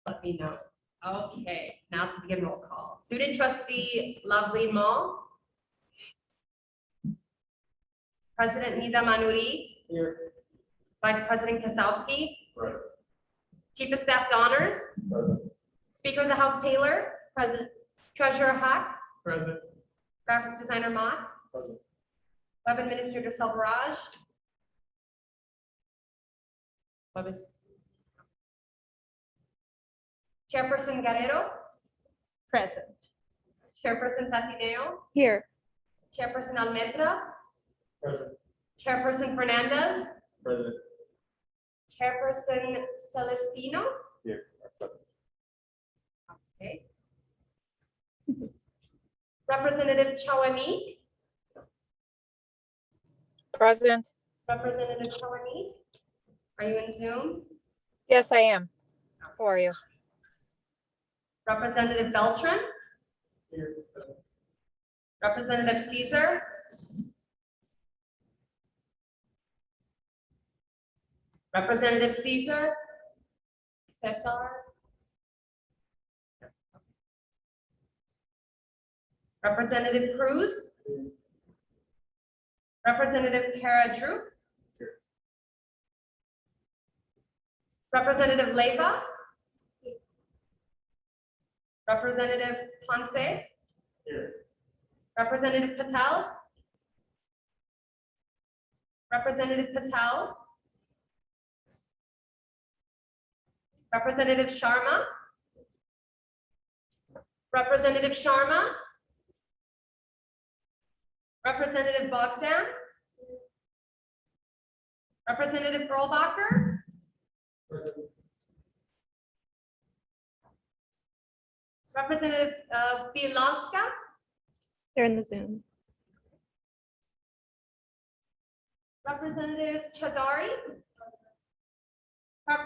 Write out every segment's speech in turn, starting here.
Let me know. Okay, now to begin roll call. Student trustee Lovely Mo. President Nida Manuri. Here. Vice President Kasowski. Right. Chief of Staff Donners. Present. Speaker of the House Taylor. Present. Treasurer Hack. Present. Graphic designer Mott. Present. Web Administrator Selvaraj. Chairperson Guerrero. Present. Chairperson Tatineo. Here. Chairperson Almendras. Present. Chairperson Fernandez. Present. Chairperson Celestino. Here. Okay. Representative Chawani. Present. Representative Chawani. Are you in Zoom? Yes, I am. How are you? Representative Beltran. Here. Representative Caesar. Representative Caesar. Cesar. Representative Cruz. Representative Kara Drew. Here. Representative Leyva. Representative Ponce. Here. Representative Patel. Representative Patel. Representative Sharma. Representative Sharma. Representative Bogdan. Representative Perlbacher. Present. Representative Bielanska. They're in the Zoom. Representative Chadari.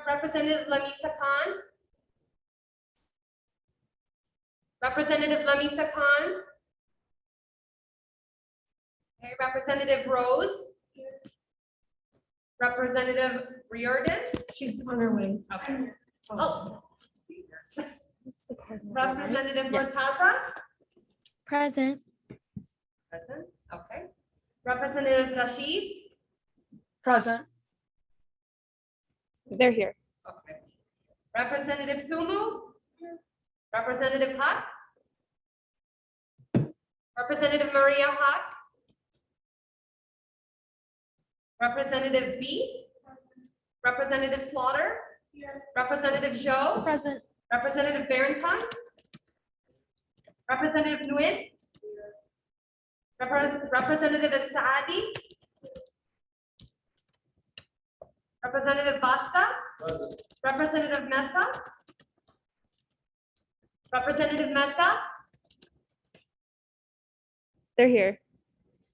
Representative Lamisa Khan. Representative Lamisa Khan. Okay, Representative Rose. Representative Riordan. She's on her way. Okay. Oh, This is the part of the- Representative Yes. Mortaza. Present. Present. Okay. Representative Rashid. Present. They're here. Okay. Representative Tumu. Representative Huck. Representative Maria Huck. Representative B. Representative Slaughter. Representative Joe. Present. Representative Barrington. Representative Nguyen. Representative Saadi. Representative Basta. Present. Representative Mehta. Representative Mehta They're here.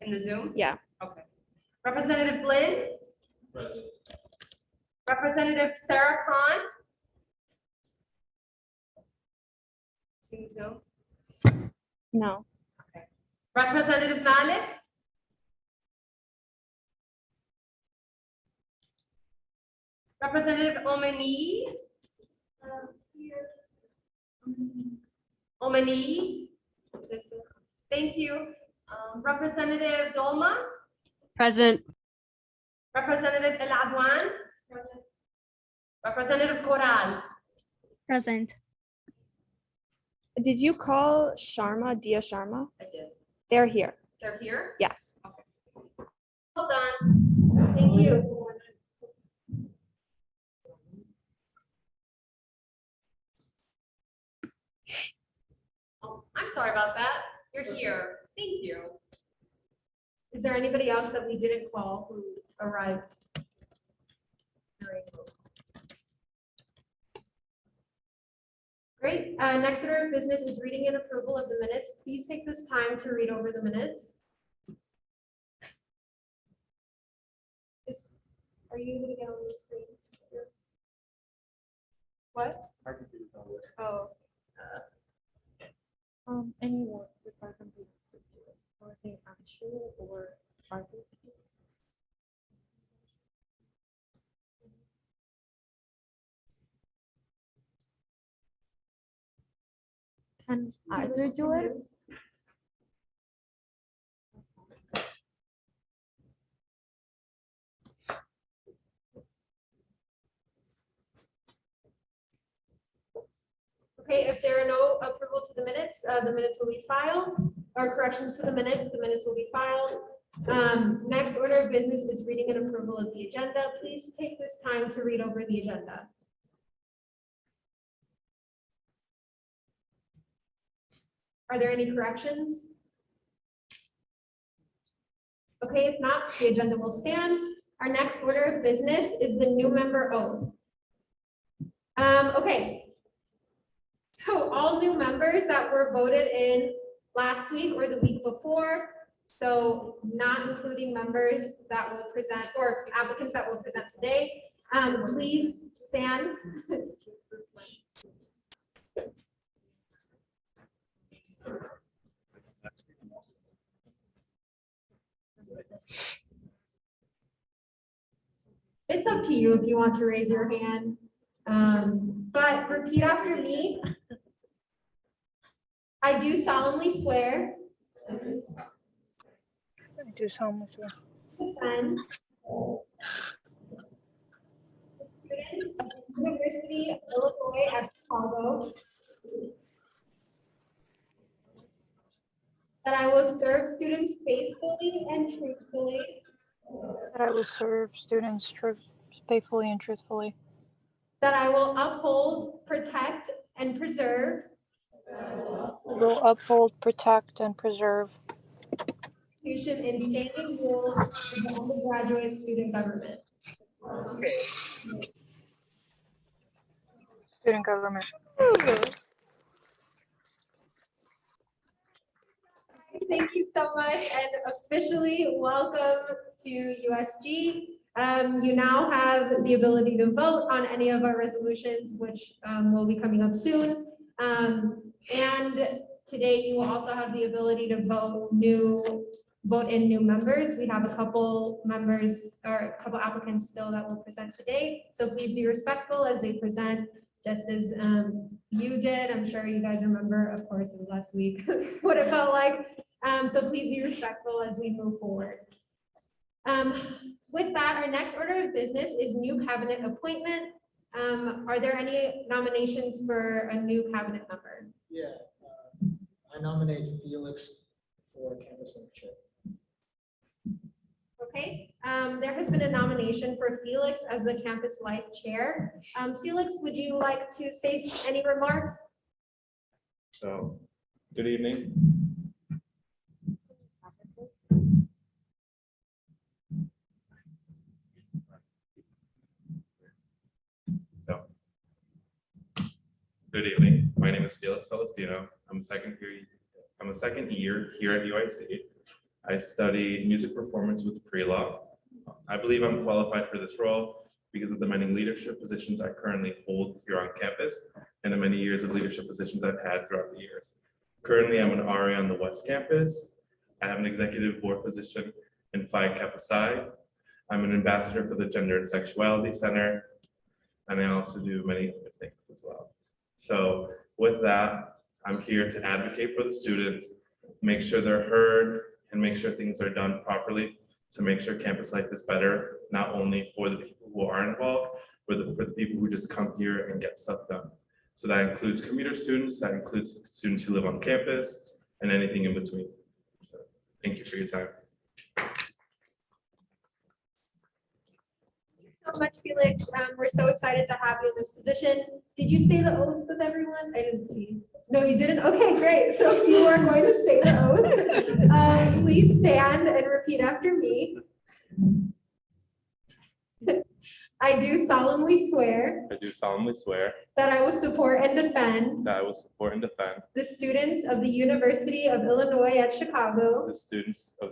in the Zoom. Yeah. Okay. Representative Blinn. Present. Representative Sarah Khan. In Zoom. No. Representative Malik. Representative Omani. Omani. Thank you. Representative Dolma. Present. Representative El Adwan. Representative Coral. Present. Did you call Sharma, Dia Sharma? I did. They're here. They're here. Yes. Well done. Thank you. Oh, I'm sorry about that. You're here. Thank you. Is there anybody else that we didn't call who arrived? Great. Next order of business is reading and approval of the minutes. Please take this time to read over the minutes. Are you able to get on the screen? What? My computer's not working. Oh. Anyone with our computer, or they actual or are they? Can either do it? Okay, if there are no approval to the minutes will be filed, or corrections to the minutes will be filed. Next order of business is reading and approval of the agenda. Please take this time to read over the agenda. Are there any corrections? Okay, if not, the agenda will stand. Our next order of business is the new member oath. Okay. So all new members that were voted in last week or the week before, so not including members that will present or applicants that will present today, please stand. It's up to you if you want to raise your hand, but repeat after me. I do solemnly swear. I do solemnly swear. Defend the students of the University of Illinois at Chicago. That I will serve students faithfully and truthfully. That I will serve students faithfully and truthfully. That I will uphold, protect, and preserve. I will uphold, protect, and preserve Constitution and standing rules of the undergraduate student government. student government. Thank you so much, and officially welcome to USG. You now have the ability to vote on any of our resolutions, which will be coming up soon. And today you will also have the ability to vote in new members. We have a couple members or a couple applicants still that will present today. So please be respectful as they present, just as you did. I'm sure you guys remember, of course, it was last week, what it felt like. So please be respectful as we move forward. With that, our next order of business is new cabinet appointment. Are there any nominations for a new cabinet member? Yeah, I nominate Felix for campus life chair. Okay, there has been a nomination for Felix as the campus life chair. Felix, would you like to say any remarks? So, good evening. So, good evening. My name is Felix Celestino. I'm a second year here at UIC. I study music performance with pre-law. I believe I'm qualified for this role because of the many leadership positions I currently hold here on campus and the many years of leadership positions I've had throughout the years. Currently, I'm an RA on the West Campus. I have an executive board position in Phi Kappa Psi. I'm an ambassador for the Gender and Sexuality Center, and I also do many other things as well. So with that, I'm here to advocate for the students, make sure they're heard, and make sure things are done properly to make sure campus life is better, not only for the people who are involved, but for the people who just come here and get stuff done. So that includes commuter students, that includes students who live on campus, and anything in between. So thank you for your time. So much, Felix. We're so excited to have you in this position. Did you say the oath with everyone? I didn't see. No, you didn't? Okay, great. So if you are going to say the oath, please stand and repeat after me. I do solemnly swear I do solemnly swear that I will support and defend that I will support and defend the students of the University of Illinois at Chicago, the students of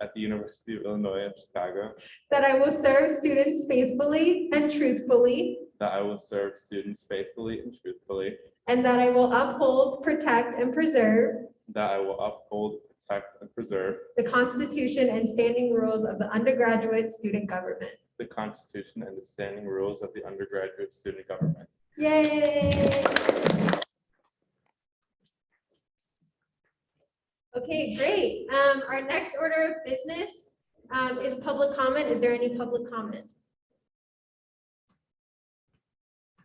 at the University of Illinois at Chicago, that I will serve students faithfully and truthfully, that I will serve students faithfully and truthfully, and that I will uphold, protect, and preserve that I will uphold, protect, and preserve the Constitution and standing rules of the undergraduate student government. the Constitution and the standing rules of the undergraduate student government. Yay! Okay, great. Our next order of business is public comment. Is there any public comment?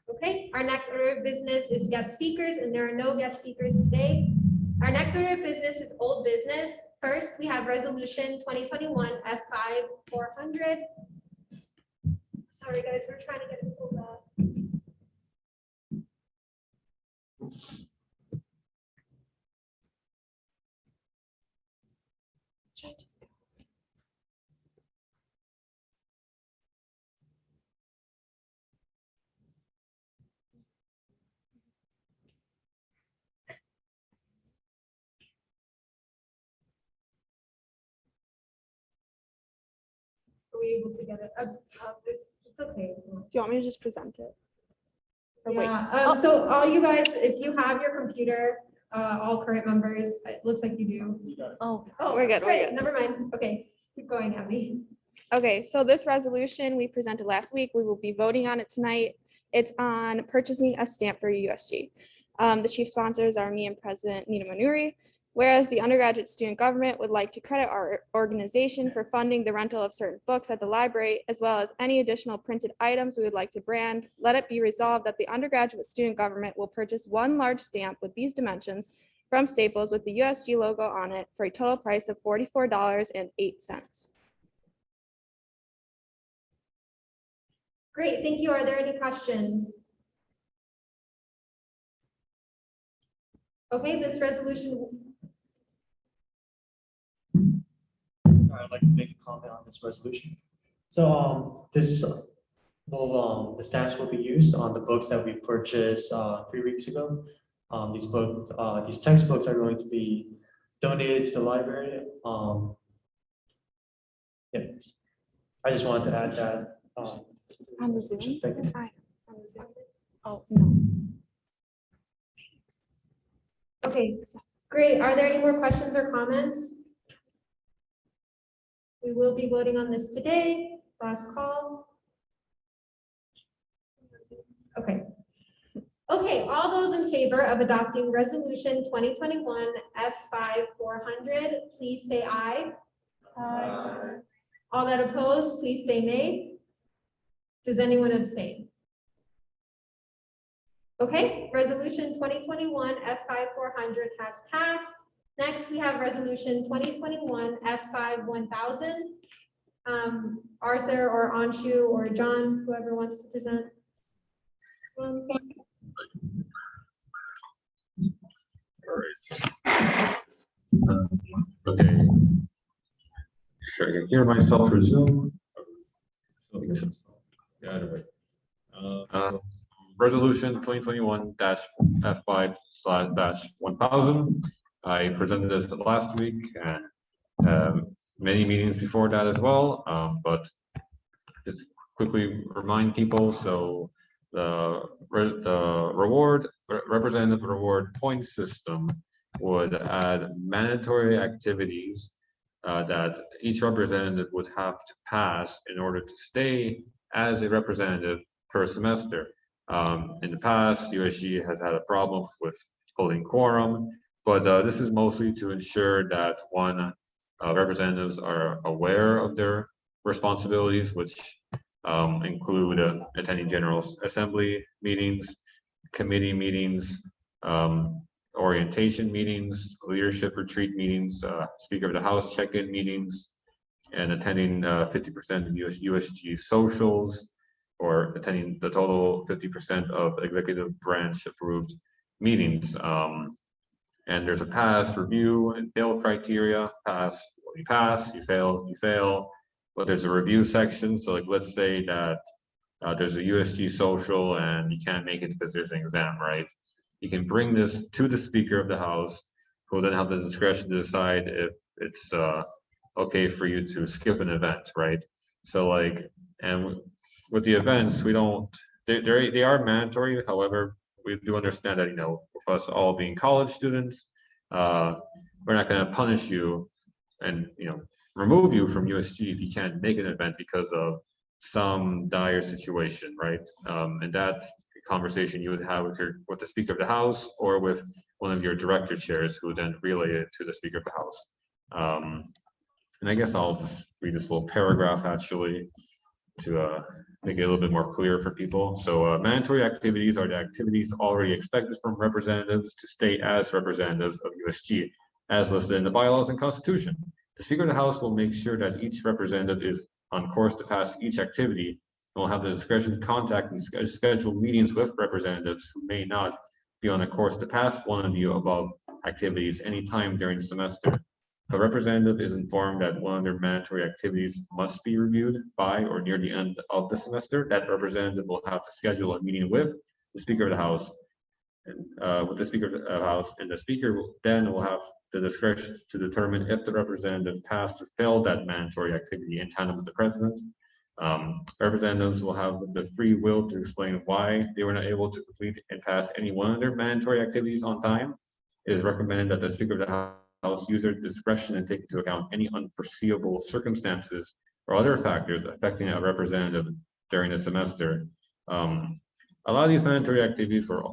Okay, our next order of business is guest speakers, and there are no guest speakers today. Our next order of business is old business. First, we have resolution 2021 F5 400. Sorry, guys, we're trying to get it pulled up. Are we able to get it? It's okay. Do you want me to just present it? Or wait, Yeah, so all you guys, if you have your computer, all current members, it looks like you do. You got it. oh, Oh, we're good, we're great, good. never mind. Okay, keep going, Abby. Okay, so this resolution we presented last week, we will be voting on it tonight. It's on purchasing a stamp for USG. The chief sponsors are me and President Nina Manuri. Whereas the undergraduate student government would like to credit our organization for funding the rental of certain books at the library, as well as any additional printed items we would like to brand, let it be resolved that the undergraduate student government will purchase one large stamp with these dimensions from Staples with the USG logo on it for a total price of $44.08. Great, thank you. Are there any questions? Okay, this resolution, I'd like to make a comment on this resolution. So the stamps will be used on the books that we purchased 3 weeks ago. These textbooks are going to be donated to the library. Yeah, I just wanted to add that. On the Zoom? Thank you. Hi, on the Zoom. Oh, no. okay, great. Are there any more questions or comments? We will be voting on this today. Last call. Okay. Okay, all those in favor of adopting resolution 2021 F5 400, please say aye. Aye. All that oppose, please say nay. Does anyone abstain? Okay, resolution 2021 F5 400 has passed. Next, we have resolution 2021 F5 1000. Arthur or Anshu or John, whoever wants to present. Okay. Sure, I can hear myself through Zoom. Yeah, anyway. Resolution 2021-F5/1000. I presented this last week and many meetings before that as well. But just to quickly remind people, so the representative reward point system would add mandatory activities that each representative would have to pass in order to stay as a representative per semester. In the past, USG has had a problem with holding quorum, but this is mostly to ensure that representatives are aware of their responsibilities, which include attending General Assembly meetings, committee meetings, orientation meetings, leadership retreat meetings, Speaker of the House check-in meetings, and attending 50% of USG socials, or attending the total 50% of executive branch approved meetings. And there's a pass, review, and fail criteria. Pass, well, you pass, you fail, you fail. But there's a review section. So like, let's say that there's a USG social and you can't make it because there's an exam, right? You can bring this to the Speaker of the House, who will then have the discretion to decide if it's okay for you to skip an event, right? So like, and with the events, they are mandatory. However, we do understand that, with us all being college students, we're not going to punish you and, remove you from USG if you can't make an event because of some dire situation, right? And that's conversation you would have with the Speaker of the House or with one of your director chairs who would then relay it to the Speaker of the House. And I guess I'll just read this little paragraph actually to make it a little bit more clear for people. So mandatory activities are the activities already expected from representatives to stay as representatives of USG, as listed in the bylaws and Constitution. The Speaker of the House will make sure that each representative is on course to pass each activity and will have the discretion to contact and schedule meetings with representatives who may not be on a course to pass one of the above activities anytime during the semester. If a representative is informed that one of their mandatory activities must be reviewed by or near the end of the semester, that representative will have to schedule a meeting with the Speaker of the House, and the Speaker then will have the discretion to determine if the representative passed or failed that mandatory activity in tandem with the President. Representatives will have the free will to explain why they were not able to complete and pass any one of their mandatory activities on time. It is recommended that the Speaker of the House use their discretion and take into account any unforeseeable circumstances or other factors affecting a representative during the semester. A lot of these mandatory activities were,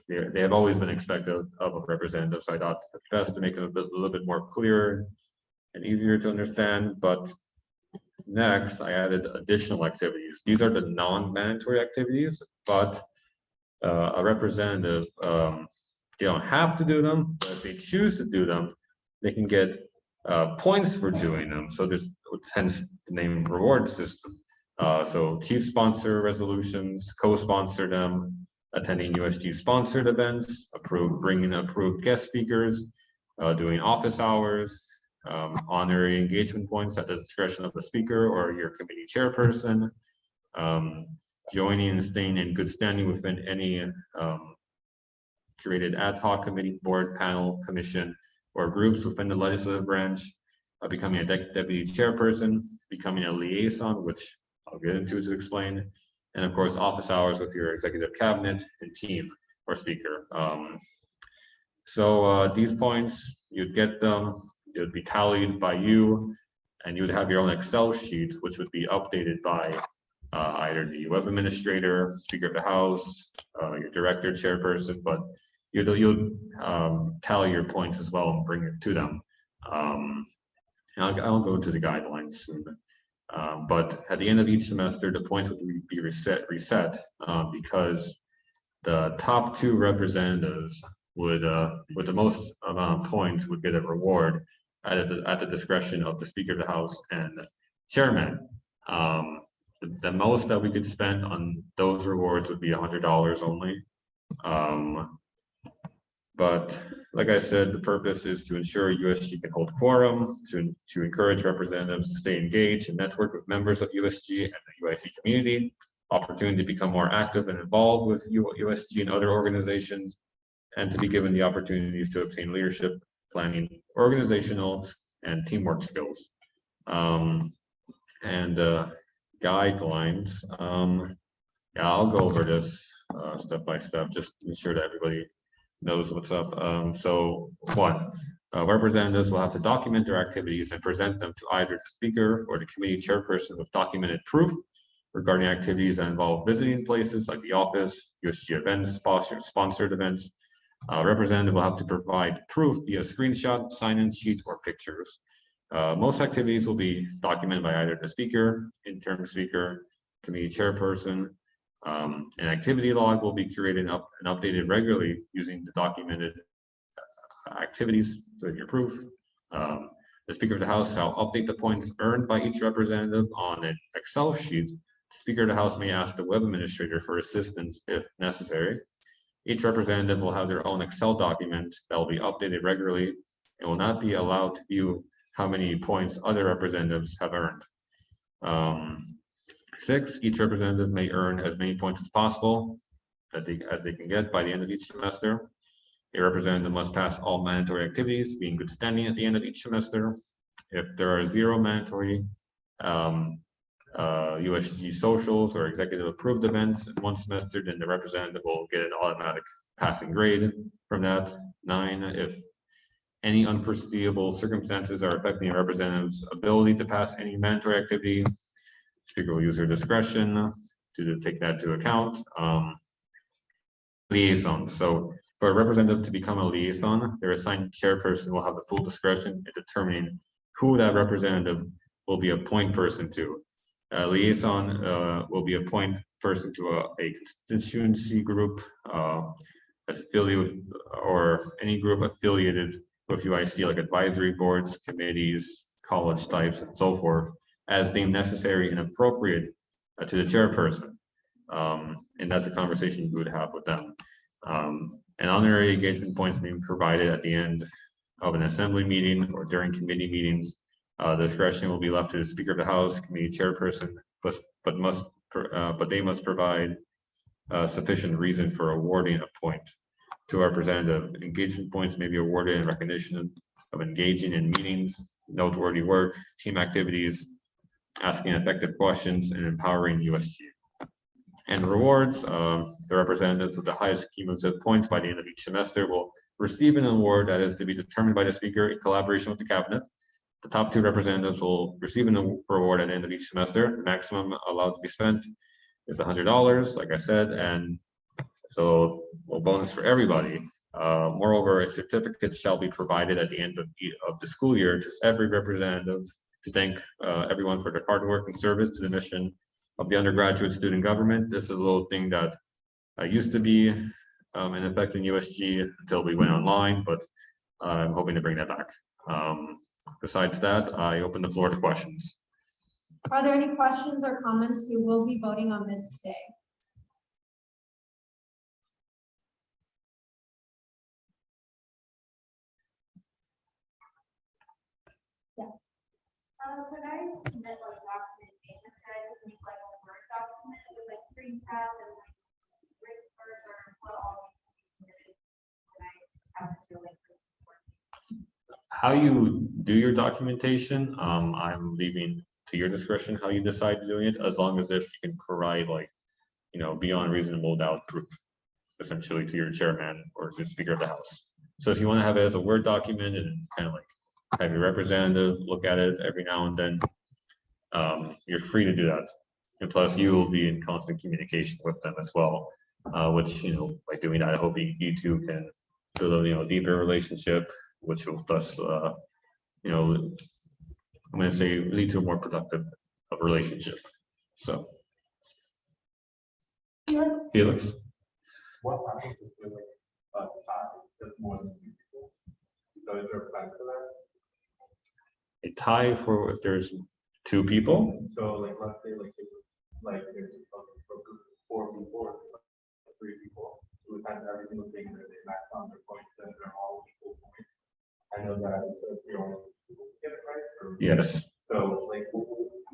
they have always been expected of a representative, so I thought it's best to make it a little bit more clear and easier to understand. But next, I added additional activities. These are the non-mandatory activities, but a representative, they don't have to do them, but if they choose to do them, they can get points for doing them. So there's hence the name reward system. So chief sponsor resolutions, co-sponsor them, attending USG sponsored events, bringing approved guest speakers, doing office hours, honorary engagement points at the discretion of the speaker or your committee chairperson, joining and staying in good standing within any created ad hoc committee, board, panel, commission, or groups within the legislative branch, becoming a deputy chairperson, becoming a liaison, which I'll get into to explain, and of course, office hours with your executive cabinet and team or speaker. So these points, you'd get them, it would be tallied by you, and you would have your own Excel sheet, which would be updated by either the web administrator, Speaker of the House, your director, chairperson, but you'll tally your points as well and bring it to them. And I'll go into the guidelines soon. But at the end of each semester, the points would be reset because the top two representatives would, with the most amount of points, would get a reward at the discretion of the Speaker of the House and the chairman. The most that we could spend on those rewards would be $100 only. But like I said, the purpose is to ensure USG can hold quorum, to encourage representatives to stay engaged and network with members of USG and the UIC community, opportunity to become more active and involved with USG and other organizations, and to be given the opportunities to obtain leadership, planning, organizational, and teamwork skills. Guidelines. Yeah, I'll go over this step by step, just to ensure that everybody knows what's up. So one, representatives will have to document their activities and present them to either the speaker or the committee chairperson with documented proof regarding activities that involve visiting places like the office, USG events, sponsored events. Representative will have to provide proof via screenshot, sign-in sheet, or pictures. Most activities will be documented by either the speaker, interim speaker, committee chairperson. An activity log will be created and updated regularly using the documented activities to your proof. The Speaker of the House shall update the points earned by each representative on an Excel sheet. The Speaker of the House may ask the web administrator for assistance if necessary. Each representative will have their own Excel document that will be updated regularly and will not be allowed to view how many points other representatives have earned. 6, each representative may earn as many points as possible as they can get by the end of each semester. A representative must pass all mandatory activities, be in good standing at the end of each semester. If there are 0 mandatory USG socials or executive approved events in one semester, then the representative will get an automatic passing grade from that. 9, if any unforeseeable circumstances are affecting a representative's ability to pass any mandatory activity, Speaker will use her discretion. to take that into account. Liaison. So for a representative to become a liaison, their assigned chairperson will have the full discretion in determining who that representative will be a point person to. A liaison will be a point person to a constituency group, affiliate or any group affiliated with UIC, like advisory boards, committees, college types, and so forth, as deemed necessary and appropriate to the chairperson. And that's a conversation you would have with them. And honorary engagement points being provided at the end of an assembly meeting or during committee meetings. Discretion will be left to the Speaker of the House, committee chairperson, but they must provide sufficient reason for awarding a point to a representative. Engagement points may be awarded in recognition of engaging in meetings, noteworthy work, team activities, asking effective questions, and empowering USG. And rewards, the representatives with the highest cumulative points by the end of each semester will receive an award that is to be determined by the Speaker in collaboration with the Cabinet. The top 2 representatives will receive an award at the end of each semester. The maximum allowed to be spent is $100, like I said, and so a bonus for everybody. Moreover, a certificate shall be provided at the end of the school year to every representative to thank everyone for their hard work and service to the mission of the undergraduate student government. This is a little thing that used to be in effect in USG until we went online, but I'm hoping to bring that back. Besides that, I open the floor to questions. Are there any questions or comments? We will be voting on this today. Yes. Could I submit like documentation? Could I just make like a Word document with like screen cap and like Rick's words or what all these things that I have to like. How you do your documentation, I'm leaving to your discretion how you decide doing it, as long as if you can provide like, beyond reasonable doubt proof, essentially to your chairman or to the Speaker of the House. So if you want to have it as a Word document and kind of like have your representative look at it every now and then, you're free to do that. And plus you will be in constant communication with them as well, which, by doing that, I hope you two can build a, deeper relationship, which will thus, I'm going to say lead to a more productive relationship. So. Felix? What happens if there's like a tie, there's more than 2 people? So is there a plan for that? A tie for if there's 2 people? So like, let's say like there's a group of 4 people or 3 people who attend every single thing and they max on their points, then they're all equal points. I know that it says we only people get it right. Yes. So like,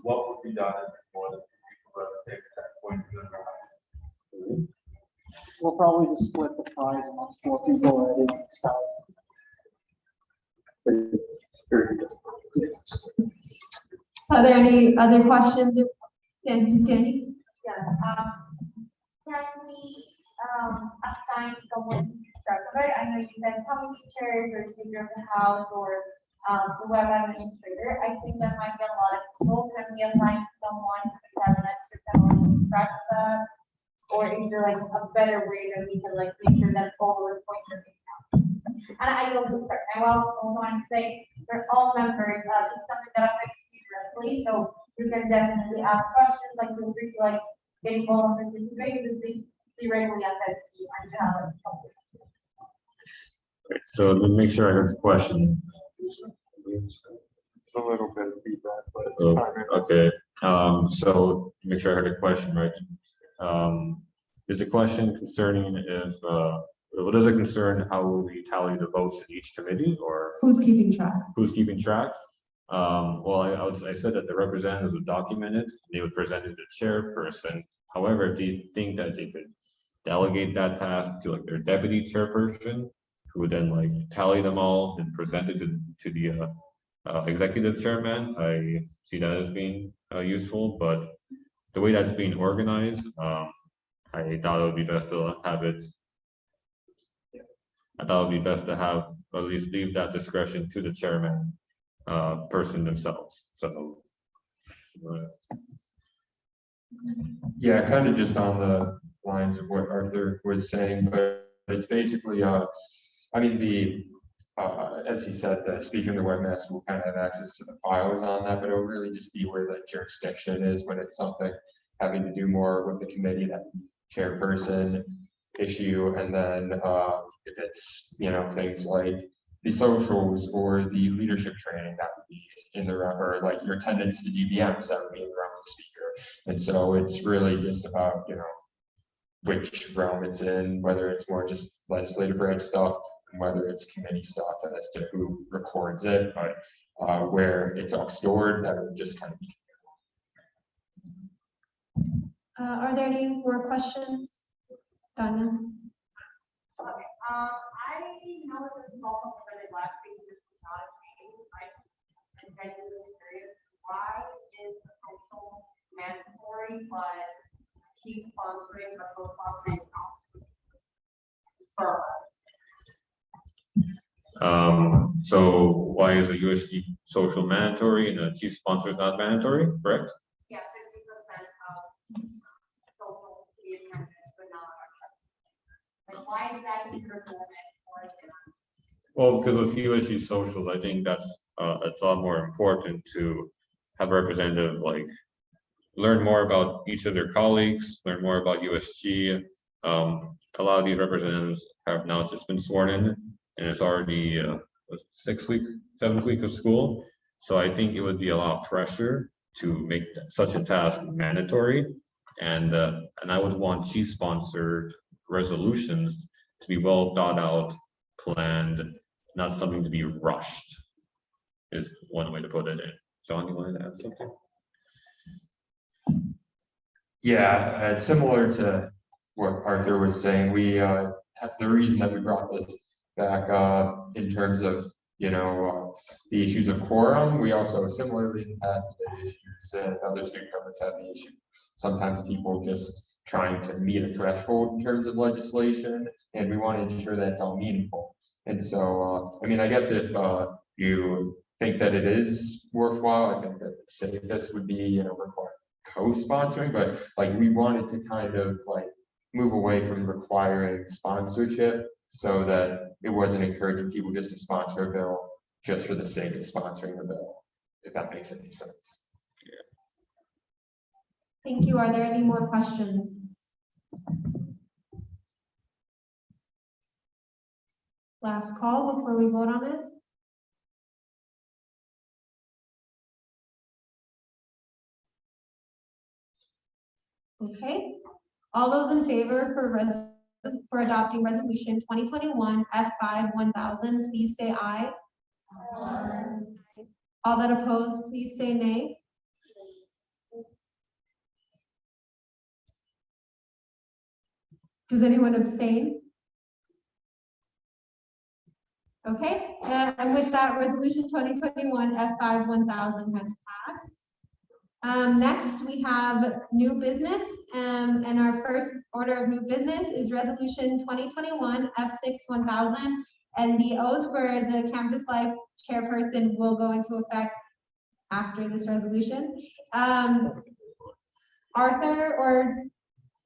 what would be done if more than 2 people have the same exact points in their highest? We'll probably just split the prize amongst 4 people at any time. Are there any other questions? Danny? Yeah, can we assign someone to keep track of it? I know you said committee chairs or Speaker of the House or the web administrator. I think that might be a lot of people. Can we assign someone to the cabinet to kind of keep track of that? Or is there like a better way that we can like make sure that all those points are being counted? And I also want to say they're all members. This is something that affects you directly, so you can definitely ask questions. Like feel free to like get involved in this debate because they directly affects you and you have a topic. So to make sure I heard the question. It's a little bit of feedback, but it's Oh, fine. okay. So make sure I heard the question right. Is the question concerning if what does it concern how will we tally the votes in each committee or Who's keeping track? who's keeping track? Well, I said that the representatives would document it, they would present it to the chairperson. However, do you think that they could delegate that task to like their deputy chairperson, who would then like tally them all and present it to the executive chairman? I see that as being useful, but the way that's being organized, I thought it would be best to have it. I thought it would be best to have at least leave that discretion to the chairman person themselves. So Yeah, kind of just on the lines of what Arthur was saying, but it's basically, I mean, as he said, the speaker of the webmaster will kind of have access to the files on that, but it'll really just be where the jurisdiction is when it's something having to do more with the committee, that chairperson issue, and then if it's, things like the socials or the leadership training, that would be in the realm, or like your attendance to DBMs, that would be in the realm of the speaker. And so it's really just about, which realm it's in, whether it's more just legislative branch stuff, and whether it's committee stuff, and as to who records it, but where it's all stored, that would just kind of be. Are there any more questions? Donna? Okay, I know that this is also presented last week, this was not a change, I just am genuinely curious, why is the social mandatory, but chief sponsoring, but co-sponsoring not? So why is a USG social mandatory and a chief sponsor is not mandatory, correct? Yeah, 50% of social to be attended, but not. Like, why is that considered mandatory? Well, because with USG socials, I think that's it's a lot more important to have a representative like learn more about each of their colleagues, learn more about USG. A lot of these representatives have now just been sworn in, and it's already 7th week of school. So I think it would be a lot of pressure to make such a task mandatory, and I would want chief sponsored resolutions to be well thought out, planned, not something to be rushed. Is one way to put it in. John, you wanted to add something? Yeah, similar to what Arthur was saying, we have the reason that we brought this back in terms of, the issues of quorum. We also similarly in the past had issues, other student governments have the issue. Sometimes people just trying to meet a threshold in terms of legislation, and we want to ensure that it's all meaningful. And so, I mean, I guess if you think that it is worthwhile, I think that the safest would be, require co-sponsoring, but like we wanted to kind of like move away from requiring sponsorship so that it wasn't encouraging people just to sponsor a bill just for the sake of sponsoring a bill, if that makes any sense. Thank you. Are there any more questions? Last call before we vote on it. Okay, all those in favor for adopting resolution 2021 F5-1000, please say aye. All that oppose, please say nay. Does anyone abstain? Okay, and with that, resolution 2021 F5-1000 has passed. Next, we have new business, and our first order of new business is resolution 2021 F6-1000, and the oath for the Campus Life chairperson will go into effect after this resolution. Arthur or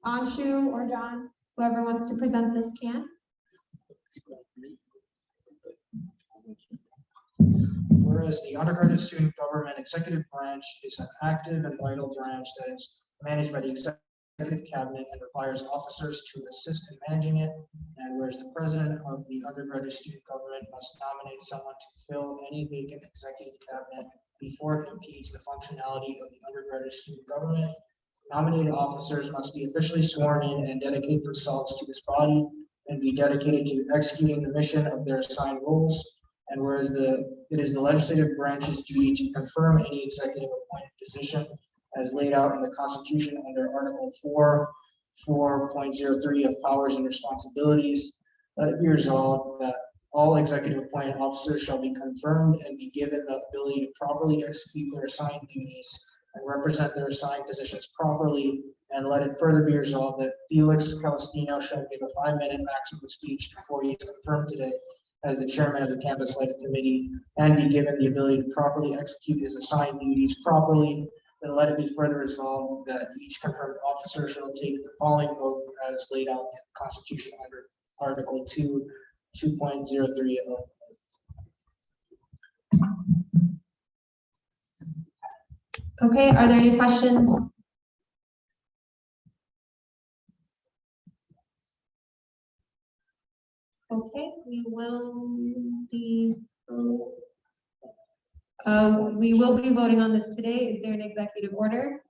Anshu or John, whoever wants to present this can. Whereas the undergraduate student government executive branch is an active and vital branch that is managed by the executive cabinet and requires officers to assist in managing it. And whereas the president of the undergraduate student government must nominate someone to fill any vacant executive cabinet before it impedes the functionality of the undergraduate student government, nominated officers must be officially sworn in and dedicate themselves to this body and be dedicated to executing the mission of their assigned roles. And whereas it is the legislative branch's duty to confirm any executive appointed position as laid out in the Constitution under Article 4.03 of Powers and Responsibilities, let it be resolved that all executive appointed officers shall be confirmed and be given the ability to properly execute their assigned duties and represent their assigned positions properly. And let it further be resolved that Felix Calistino shall give a 5-minute maximum speech before he is confirmed today as the chairman of the Campus Life Committee and be given the ability to properly execute his assigned duties properly. then let it be further resolved that each confirmed officer shall take the following oath as laid out in the Constitution under Article 2.03 of. Okay, are there any questions? Okay, we will be voting on this today. Is there an executive order?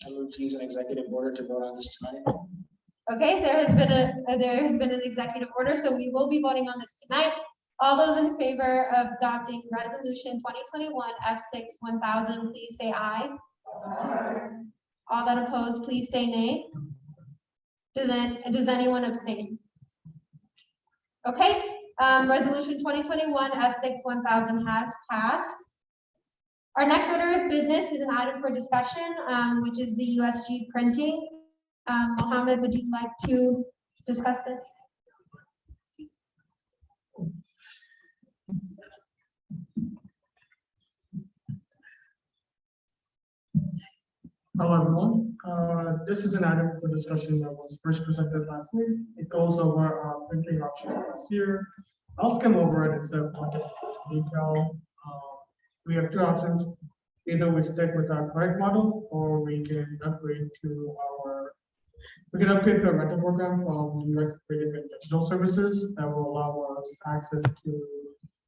I move to use an executive order to vote on this tonight. Okay, there has been an executive order, so we will be voting on this tonight. All those in favor of adopting resolution 2021 F6-1000, please say aye. All that opposed, please say nay. Does anyone abstain? Okay, resolution 2021 F6-1000 has passed. Our next order of business is an item for discussion, which is the USG printing. Mohammed, would you like to discuss this? Hello, everyone. This is an item for discussion that was first presented last week. It goes over our printing options this year. I'll skim over it instead of talking in detail. We have two options. Either we stick with our current model, or we can upgrade to a rental program from the US Creative and Digital Services that will allow us access to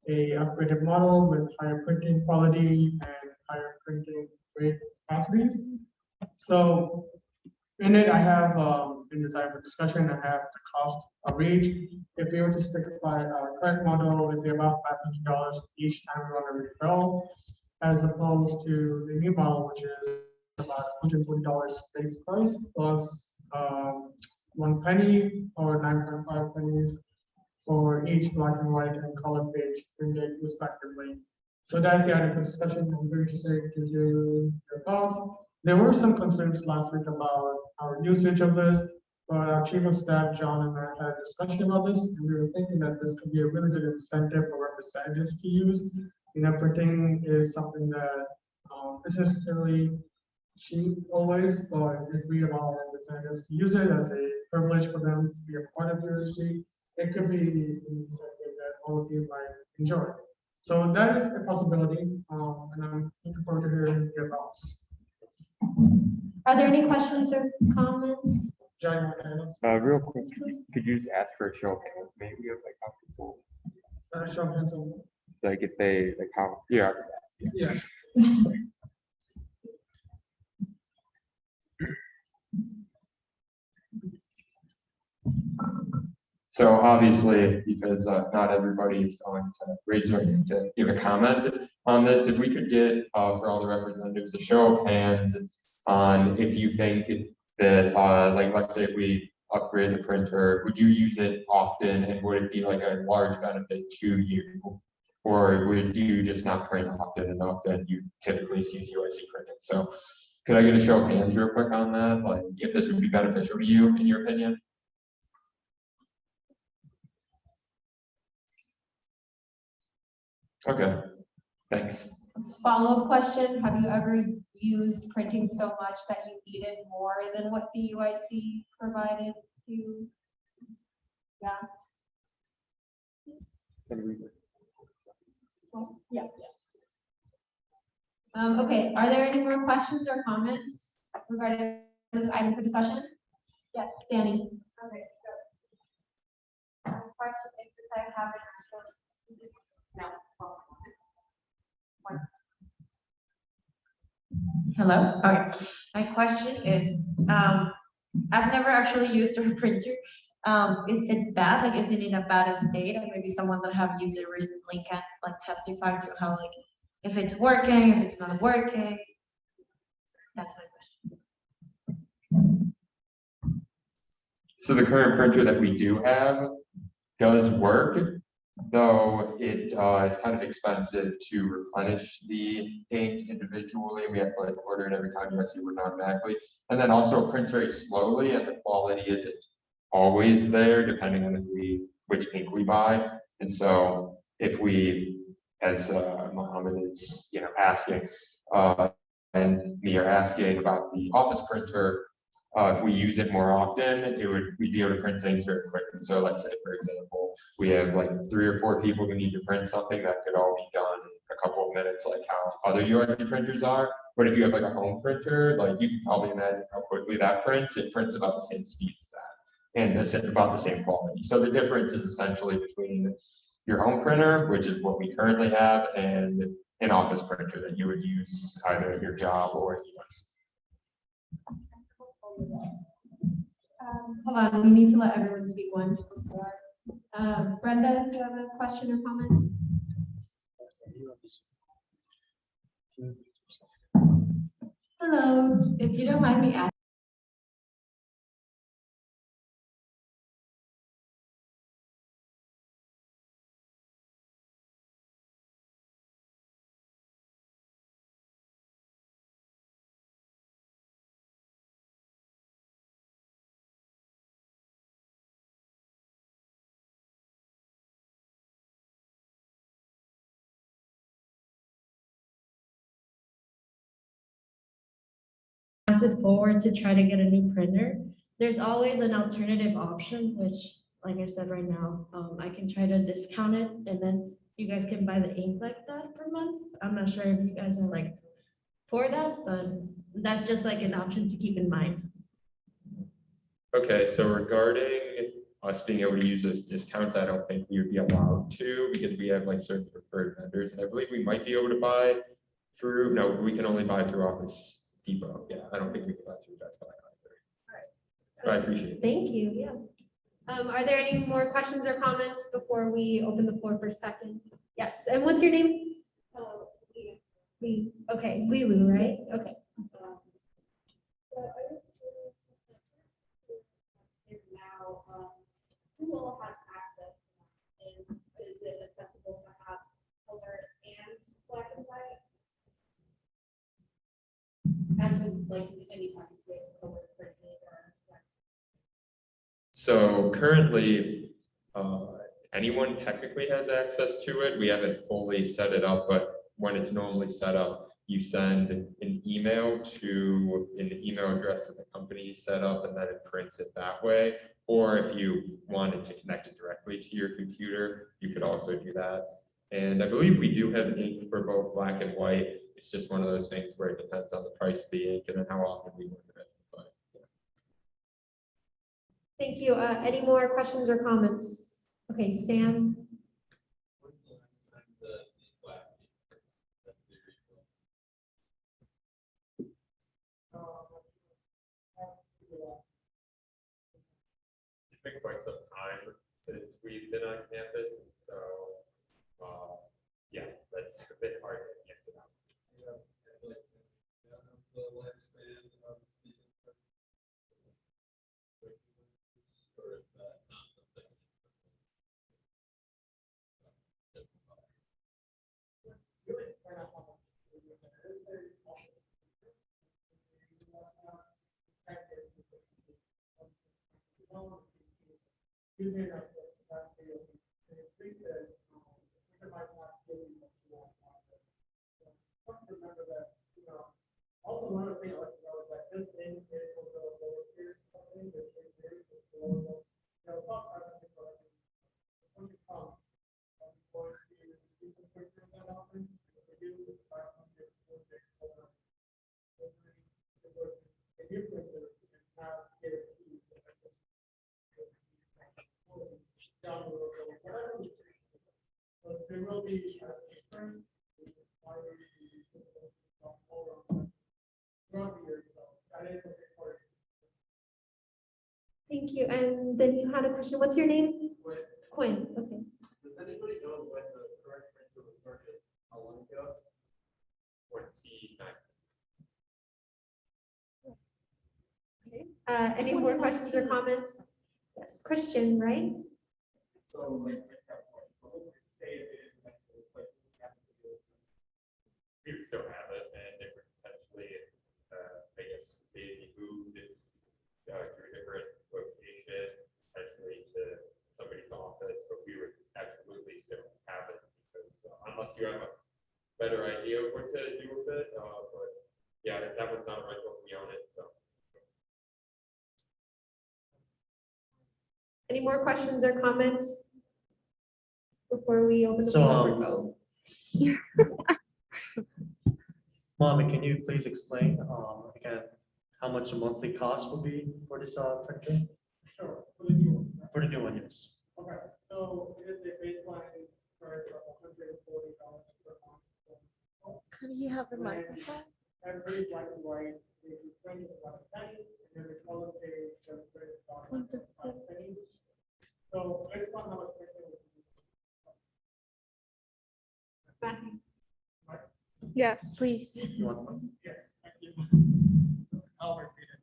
a upgraded model with higher printing quality and higher printing rate capacities. So in it, I have, in this item for discussion, I have the cost of each. If we were to stick by our current model, it'd be about $500 each time we run a refill, as opposed to the new model, which is about $140 base price plus 1 penny or 9.5 pennies for each black and white and color page printed respectively. So that's the item for discussion. I'm very interested to hear your thoughts. There were some concerns last week about our usage of this, but our chief of staff, John, and I had a discussion about this, and we were thinking that this could be a really good incentive for representatives to use. Printing is something that isn't necessarily cheap always, but if we allow representatives to use it as a privilege for them to be a part of USG, it could be an incentive that all of you might enjoy. So that is a possibility, and I'm looking forward to hearing your thoughts. Are there any questions or comments? John, Real quick, could you just ask for a show of hands, maybe, of like how people, show of hands on. like if they, like how, yeah, I'll just ask. Yeah. So obviously, because not everybody is going to raise their hand to give a comment on this, if we could get for all the representatives a show of hands on if you think that, like, let's say if we upgrade the printer, would you use it often, and would it be like a large benefit to you? Or would you just not print often enough that you typically use USC printing? So could I get a show of hands real quick on that? Like if this would be beneficial to you, in your opinion? Okay, thanks. Follow-up question, have you ever used printing so much that you needed more than what the UIC provided you? Yeah. Yeah. Okay, are there any more questions or comments regarding this item for discussion? Yes, Danny. Okay, so. Question is, since I haven't actually. No. Hello, okay. My question is, I've never actually used a printer. Is it bad? Like, is it in a bad state? And maybe someone that have used it recently can like testify to how, like, if it's working, if it's not working. That's my question. So the current printer that we do have does work, though it is kind of expensive to replenish the ink individually. We have to like order it every time USC would automatically. And then also it prints very slowly, and the quality isn't always there depending on which ink we buy. And so if we, as Mohammed is asking, And we are asking about the office printer. If we use it more often, we'd be able to print things very quickly. So let's say, for example, we have like 3 or 4 people who need to print something that could all be done in a couple of minutes, like how other USD printers are. But if you have like a home printer, like you can probably imagine how quickly that prints. It prints about the same speed as that, and it's about the same quality. So the difference is essentially between your home printer, which is what we currently have, and an office printer that you would use either at your job or at US. Hold on, we need to let everyone speak once before. Brenda, do you have a question or comment? Hello, if you don't mind me asking. Pass it forward to try to get a new printer. There's always an alternative option, which, like I said right now, I can try to discount it and then you guys can buy the ink like that per month. I'm not sure if you guys are like for that, but that's just like an option to keep in mind. Okay, so regarding us being able to use those discounts, I don't think we would be allowed to because we have like certain preferred vendors, and I believe we might be able to buy through, no, we can only buy through Office Depot. Yeah, I don't think we can buy through Best Buy either. But I appreciate it. Thank you, yeah. Are there any more questions or comments before we open the floor for a second? Yes, and what's your name? Lee. Okay, Lilu, right? Okay. Who all has access? And is it accessible to have color and black and white? As in, like, any kind of color printed or black. So currently, anyone technically has access to it. We haven't fully set it up, but when it's normally set up, you send an email to an email address that the company set up, and then it prints it that way. Or if you wanted to connect it directly to your computer, you could also do that. And I believe we do have ink for both black and white. It's just one of those things where it depends on the price of the ink and then how often we want it. But, yeah. Thank you. Any more questions or comments? Okay, Sam. It's been quite some time since we've been on campus, and so, yeah, that's a bit hard to answer that. Also, one of the things I like to know is that this thing is for the lower tiers company, which is very, when you come, going to speak to picture of that offering, if we do, it's 500 projects over. A new printer and have get a key. Down the road, whatever. But there will be a different. Thank you. And then you had a question. What's your name? Quinn. Okay. Does anybody know when the correct printer was purchased? How long ago? 2019. Okay. Any more questions or comments? Yes, Christian, right? So like, say it is we would still have it, and it would potentially, I guess, be moved to a different location, potentially to somebody's office, but we would absolutely still have it because unless you have a better idea of what to do with it, but yeah, that was not rental, we own it, so. Any more questions or comments? Before we open the So, floor for vote? Mohammed, can you please explain, again, how much the monthly cost will be for this, printer? Sure, for the new one. For the new one, yes. Okay, so it is a baseline price of $140 per month. Could you have a And microphone? Every black and white is printed about a penny, and then the color page is printed about 5 pennies. So let's find how much printing would be. Matthew? Yes. Please. You want one? Yes, thank you. I'll repeat it.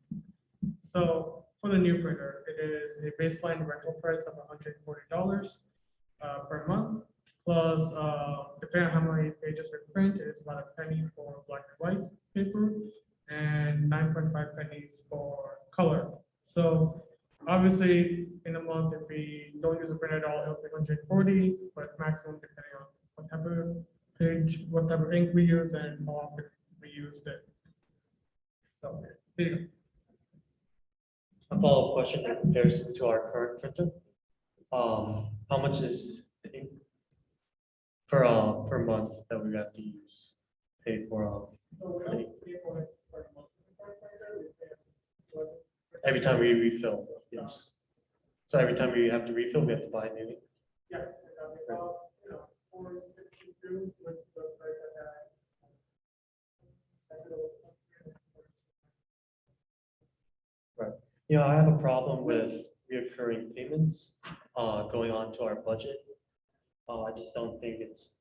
So for the new printer, it is a baseline rental price of $140 per month. Plus, depending on how many pages we print, it's about a penny for black and white paper and 9.5 pennies for color. So obviously, in a month, if we don't use a printer at all, it'll be 140, but maximum depending on what type of page, what type of ink we use and how often we used it. So, there you go. A follow-up question in comparison to our current printer. How much is the ink per month that we have to use, pay for, So we don't pay for it for most of the printer, we pay for every time we refill, yes. So every time we have to refill, we have to buy new ink. yes, and that is about, 462 with the price that You know, I have a problem with reoccurring payments, going on to our budget. I just don't think it's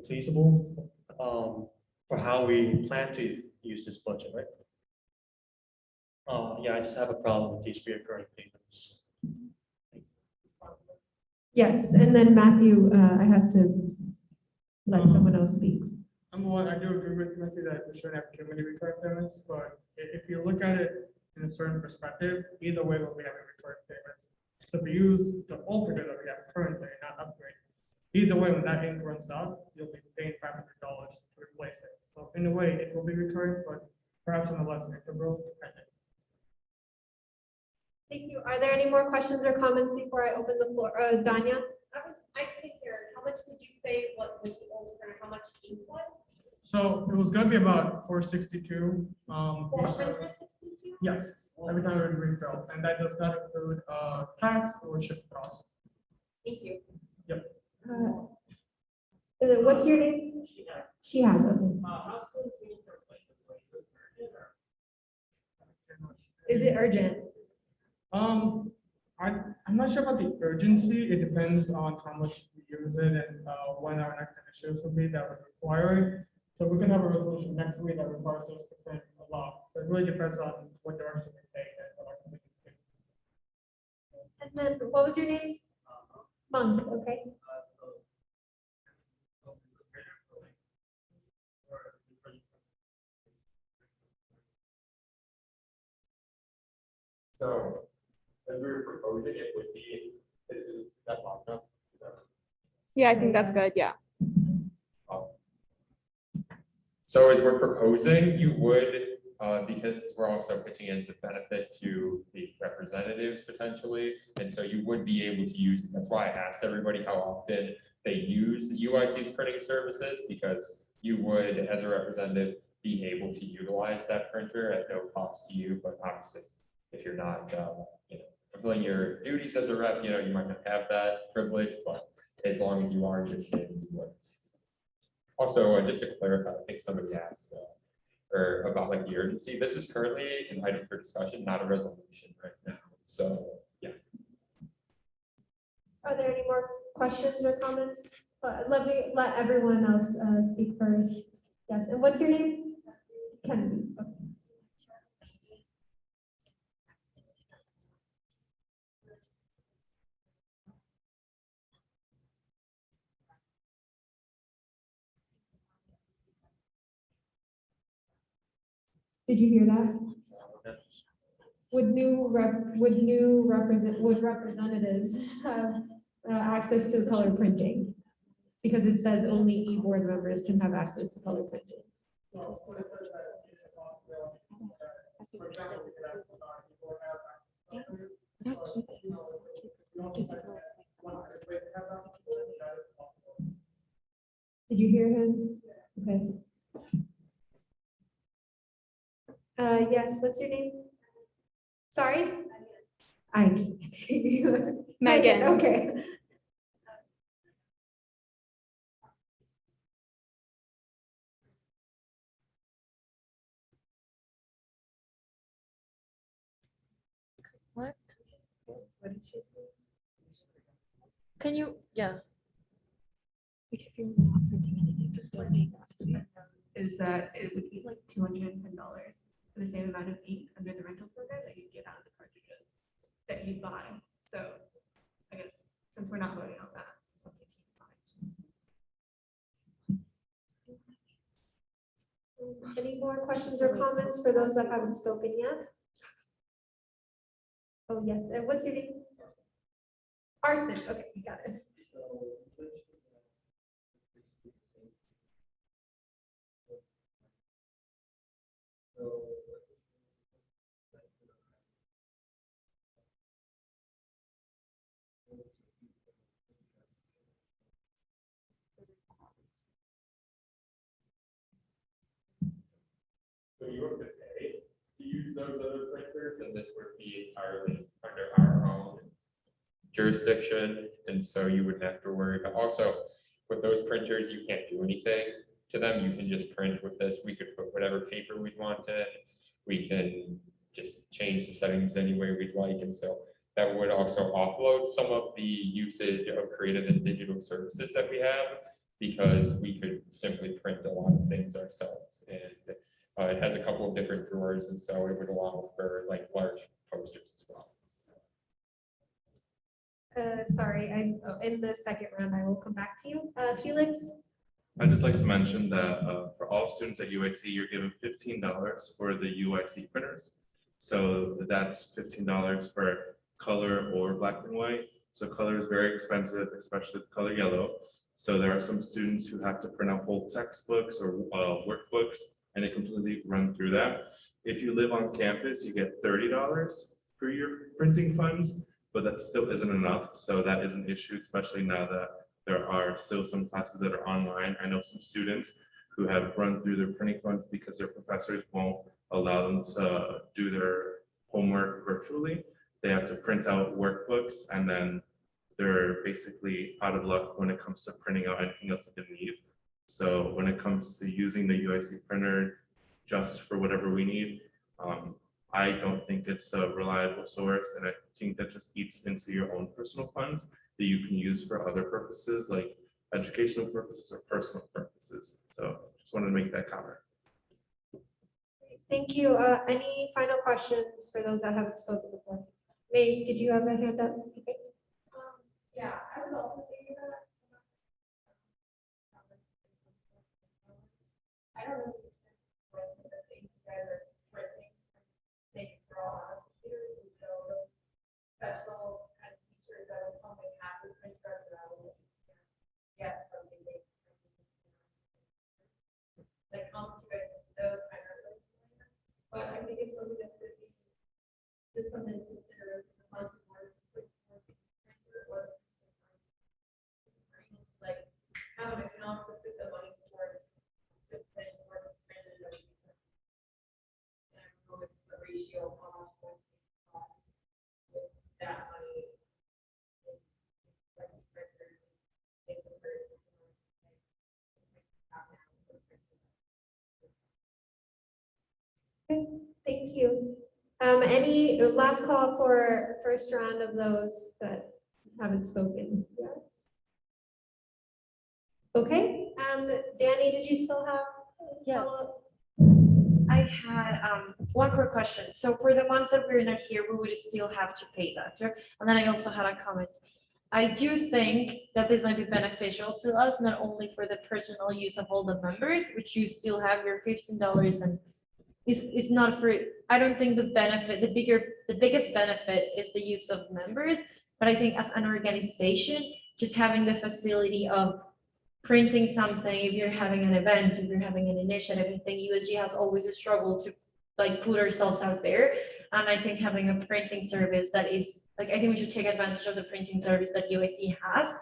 feasible, for how we plan to use this budget, right? Yeah, I just have a problem with these reoccurring payments. Yes, and then Matthew, I have to let someone else speak. Number one, I do agree with you, Matthew, that we shouldn't have too many recurring payments, but if you look at it in a certain perspective, either way, we'll be having recurring payments. So if we use the old printer that we have currently, not upgrade, either way, when that ink runs out, you'll be paying $500 to replace it. So in a way, it will be recurring, but perhaps on a less integral dependent. Thank you. Are there any more questions or comments before I open the floor? Danya? I couldn't hear, how much did you say, what was the old printer, how much ink was? So it was gonna be about 462. 462? Yes, every time we refill, and that does not include tax or ship costs. Thank you. And then what's your name? She has it. How soon do you replace Is it urgent? I'm not sure about the urgency. It depends on how much we use it and when our next initiatives will be that would require it. So we can have a resolution next week that requires us to print a lot. So it really depends on what direction we take and what our committees take. And then what was your name? Monk, okay. So, as we were proposing, it would be, is that long enough? Yeah, I think that's good. Yeah. So as we're proposing, you would, because we're also pitching as a benefit to the representatives potentially, and so you would be able to use it. That's why I asked everybody how often they use UIC's printing services, because you would, as a representative, be able to utilize that printer at no cost to you, but obviously, if you're not, fulfilling your duties as a rep, you might not have that privilege, but as long as you are interested, you would. Also, just to clarify, I think somebody asked or about like the urgency. This is currently an item for discussion, not a resolution right now. So, yeah. Are there any more questions or comments? Let everyone else speak first. Yes, and what's your name? Kennedy. Okay. Did you hear that? Would representatives have access to color printing? Because it says only e-board members can have access to color printing. Well, what if there's that is a possibility, that, for example, we could have, people have, Did you hear him? Okay. Yes, what's your name? Sorry? Megan. Okay. What? What did she say? Can you, yeah. Is that it would be like $210 for the same amount of ink under the rental program that you'd get out of the cartridges that you buy. So I guess since we're not voting on that, it's something to keep in mind. Any more questions or comments for those that haven't spoken yet? Oh, yes, and what's your name? Arson, okay, you got it. So you were to pay to use those other printers, and this would be entirely under our own jurisdiction, and so you wouldn't have to worry about, also, with those printers, you can't do anything to them, you can just print with this, we could put whatever paper we wanted, we can just change the settings any way we'd like, and so that would also offload some of the usage of creative and digital services that we have, because we could simply print a lot of things ourselves, and it has a couple of different drawers, and so it would allow for like large posters as well. Sorry, in the second round, I will come back to you. Felix? I'd just like to mention that for all students at UIC, you're given $15 for the UIC printers. So that's $15 for color or black and white. So color is very expensive, especially the color yellow. So there are some students who have to print out whole textbooks or workbooks, and they completely run through that. If you live on campus, you get $30 for your printing funds, but that still isn't enough. So that is an issue, especially now that there are still some classes that are online. I know some students who have run through their printing funds because their professors won't allow them to do their homework virtually. They have to print out workbooks, and then they're basically out of luck when it comes to printing out anything else that they need. So when it comes to using the UIC printer just for whatever we need, I don't think it's a reliable source, and I think that just eats into your own personal funds that you can use for other purposes, like educational purposes or personal purposes. So just wanted to make that comment. Thank you. Any final questions for those that haven't spoken before? May, did you have a hand up? Okay. Yeah, I was also thinking that. I don't know if it's one of the things you guys are printing, things for all our computers, and so those special kind of features that will come with half the printer that will get from the like how much you guys those kind of things. But I think it's something that could be just something to consider as a bunch of work with or like have an account to put the money towards to print or print it. And I don't know if the ratio of how much one costs with that money. Okay, thank you. Any last call for first round of those that haven't spoken yet? Okay, Danny, did you still have? Yeah. I had one quick question. So for the ones that we're not here, we would still have to pay that, right? And then I also had a comment. I do think that this might be beneficial to us, not only for the personal use of all the members, which you still have your $15 and it's not for, I don't think the benefit, the biggest benefit is the use of members, but I think as an organization, just having the facility of printing something, if you're having an event, if you're having an initiative, I think USG has always struggled to like put ourselves out there. And I think having a printing service that is like, I think we should take advantage of the printing service that USC has,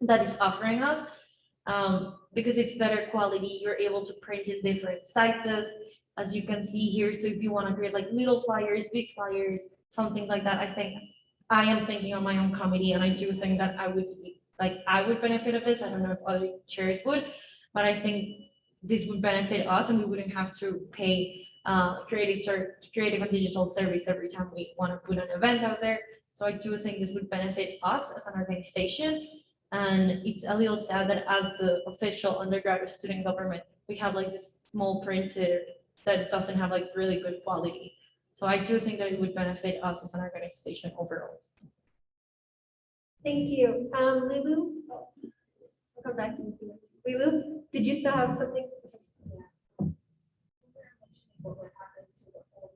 that is offering us. Because it's better quality, you're able to print in different sizes, as you can see here. So if you want to create like little flyers, big flyers, something like that, I think I am thinking on my own committee, and I do think that I would benefit of this. I don't know if other chairs would, but I think this would benefit us, and we wouldn't have to pay creative and digital service every time we want to put an event out there. So I do think this would benefit us as an organization. And it's a little sad that as the official undergraduate student government, we have like this small printer that doesn't have like really good quality. So I do think that it would benefit us as an organization overall. Thank you. Lulu? I'll come back to you. Lulu, did you still have something? What would happen to the whole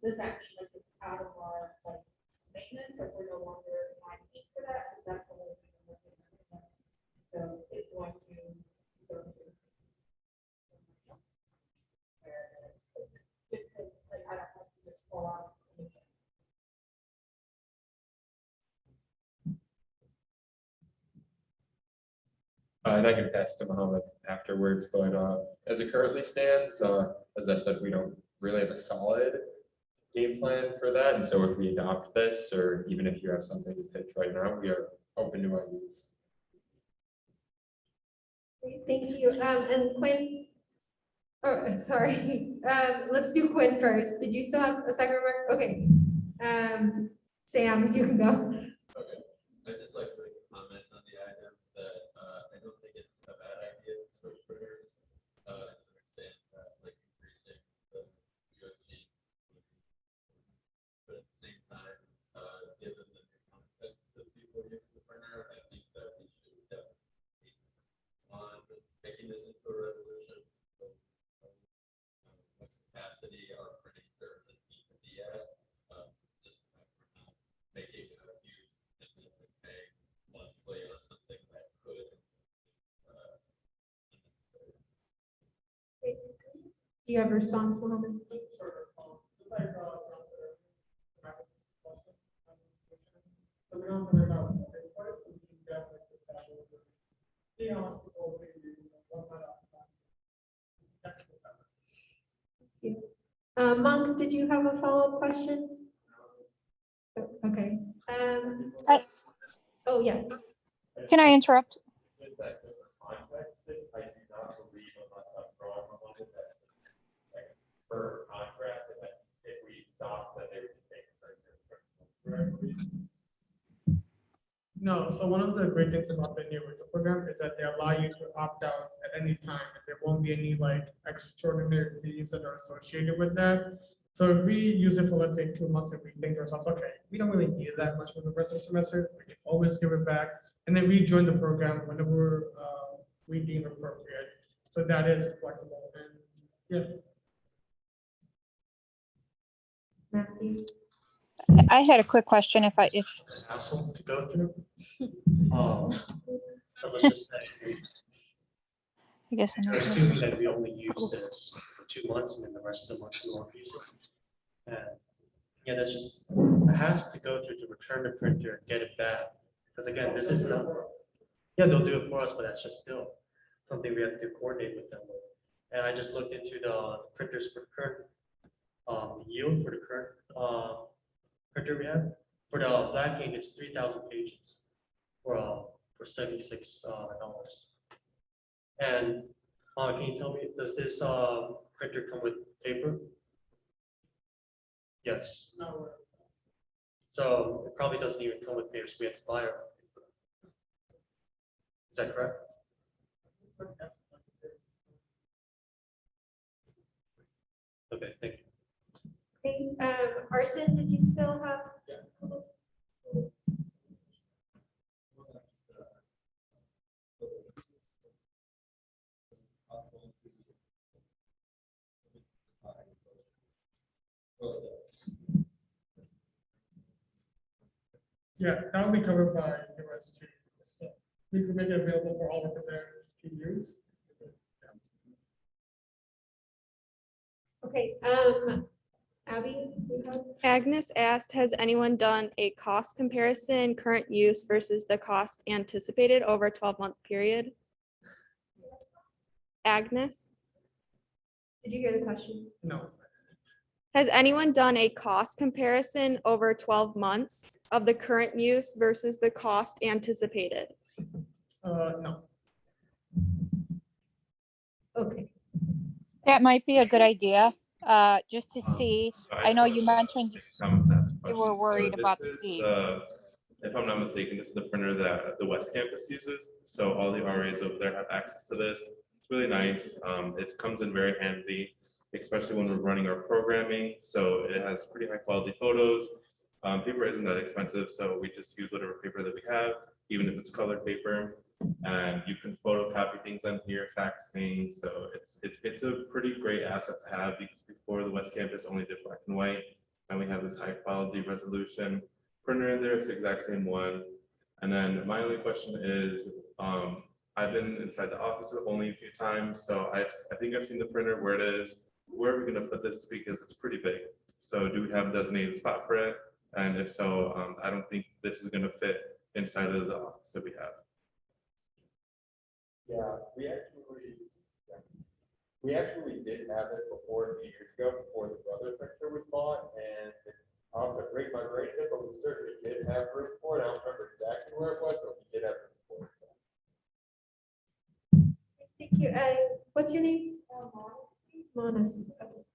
this actually, like, it's out of our, like, maintenance, like, we're no longer paying for that, because that's the whole reason we're doing it. So it's going to go to. Because, like, I don't have to just pull out. And I can attest to Mohammed afterwards, but as it currently stands, as I said, we don't really have a solid game plan for that. And so if we adopt this, or even if you have something to pitch right now, we are open to ideas. Thank you. And Quinn, oh, sorry. Let's do Quinn first. Did you still have a second remark? Okay. Sam, you can go. Okay, I'd just like to make a comment on the item that I don't think it's a bad idea to switch printers. I understand like increasing the USG. But at the same time, given the context of people using the printer, I think that we should definitely on making this into a resolution. So, what capacity our printing services need to be at, just making a huge commitment to pay monthly on something that could. Do you have a response, Mohammed? Monk, did you have a follow-up question? Okay. Oh, yeah. Can I interrupt? With that different context, I do not believe unless I'm wrong, that like per contract, that if we stop, that they would just take it. No, so one of the great things about the new Ritual program is that they allow you to opt out at any time, and there won't be any like extraordinary fees that are associated with that. So if we use it for, let's say, 2 months, and we think to ourselves, okay, we don't really need that much for the rest of the semester, we can always give it back, and then rejoin the program whenever we deem appropriate. So that is flexible, and yeah. Matthew? I had a quick question if Hassle to go through. So let's just say, I guess I'm we're not. assuming that we only use this for 2 months, and then the rest of the month we won't use it. And yeah, that's just a hassle to go through to return the printer and get it back. Because again, this is not, yeah, they'll do it for us, but that's just still something we have to coordinate with them with. And I just looked into the printers for current yield for the current printer we have. For the black ink, it's 3,000 pages for $76. And can you tell me, does this printer come with paper? Yes. No. So it probably doesn't even come with paper, so we have to buy our own paper. Is that correct? Okay, thank you. Okay, Arson, did you still have? Yeah, that will be covered by the records to, so we could make it available for all representatives to use. Okay, Abby, you have? Agnes asked, has anyone done a cost comparison, current use versus the cost anticipated over a 12-month period? Agnes, Did you hear the question? No, has anyone done a cost comparison over 12 months of the current use versus the cost anticipated? no. Okay. That might be a good idea, just to see. I know you mentioned you were worried about the fees. If I'm not mistaken, this is the printer that the West Campus uses. So all the RAs over there have access to this. It's really nice. It comes in very handy, especially when we're running our programming. So it has pretty high quality photos. Paper isn't that expensive, so we just use whatever paper that we have, even if it's colored paper. And you can photocopy things on here, fax things. So it's a pretty great asset to have, because before the West Campus only did black and white, and we have this high quality resolution printer in there. It's the exact same one. And then my only question is, I've been inside the office only a few times, so I think I've seen the printer where it is. Where are we going to put this, because it's pretty big? So do we have a designated spot for it? And if so, I don't think this is going to fit inside of the office that we have. Yeah, we actually did have it before a few years ago, before the brother printer was bought, and I don't have to break my brain here, but we certainly did have room for it. I don't remember exactly where it was, but we did have room for it. Thank you. What's your name? Monas. Okay.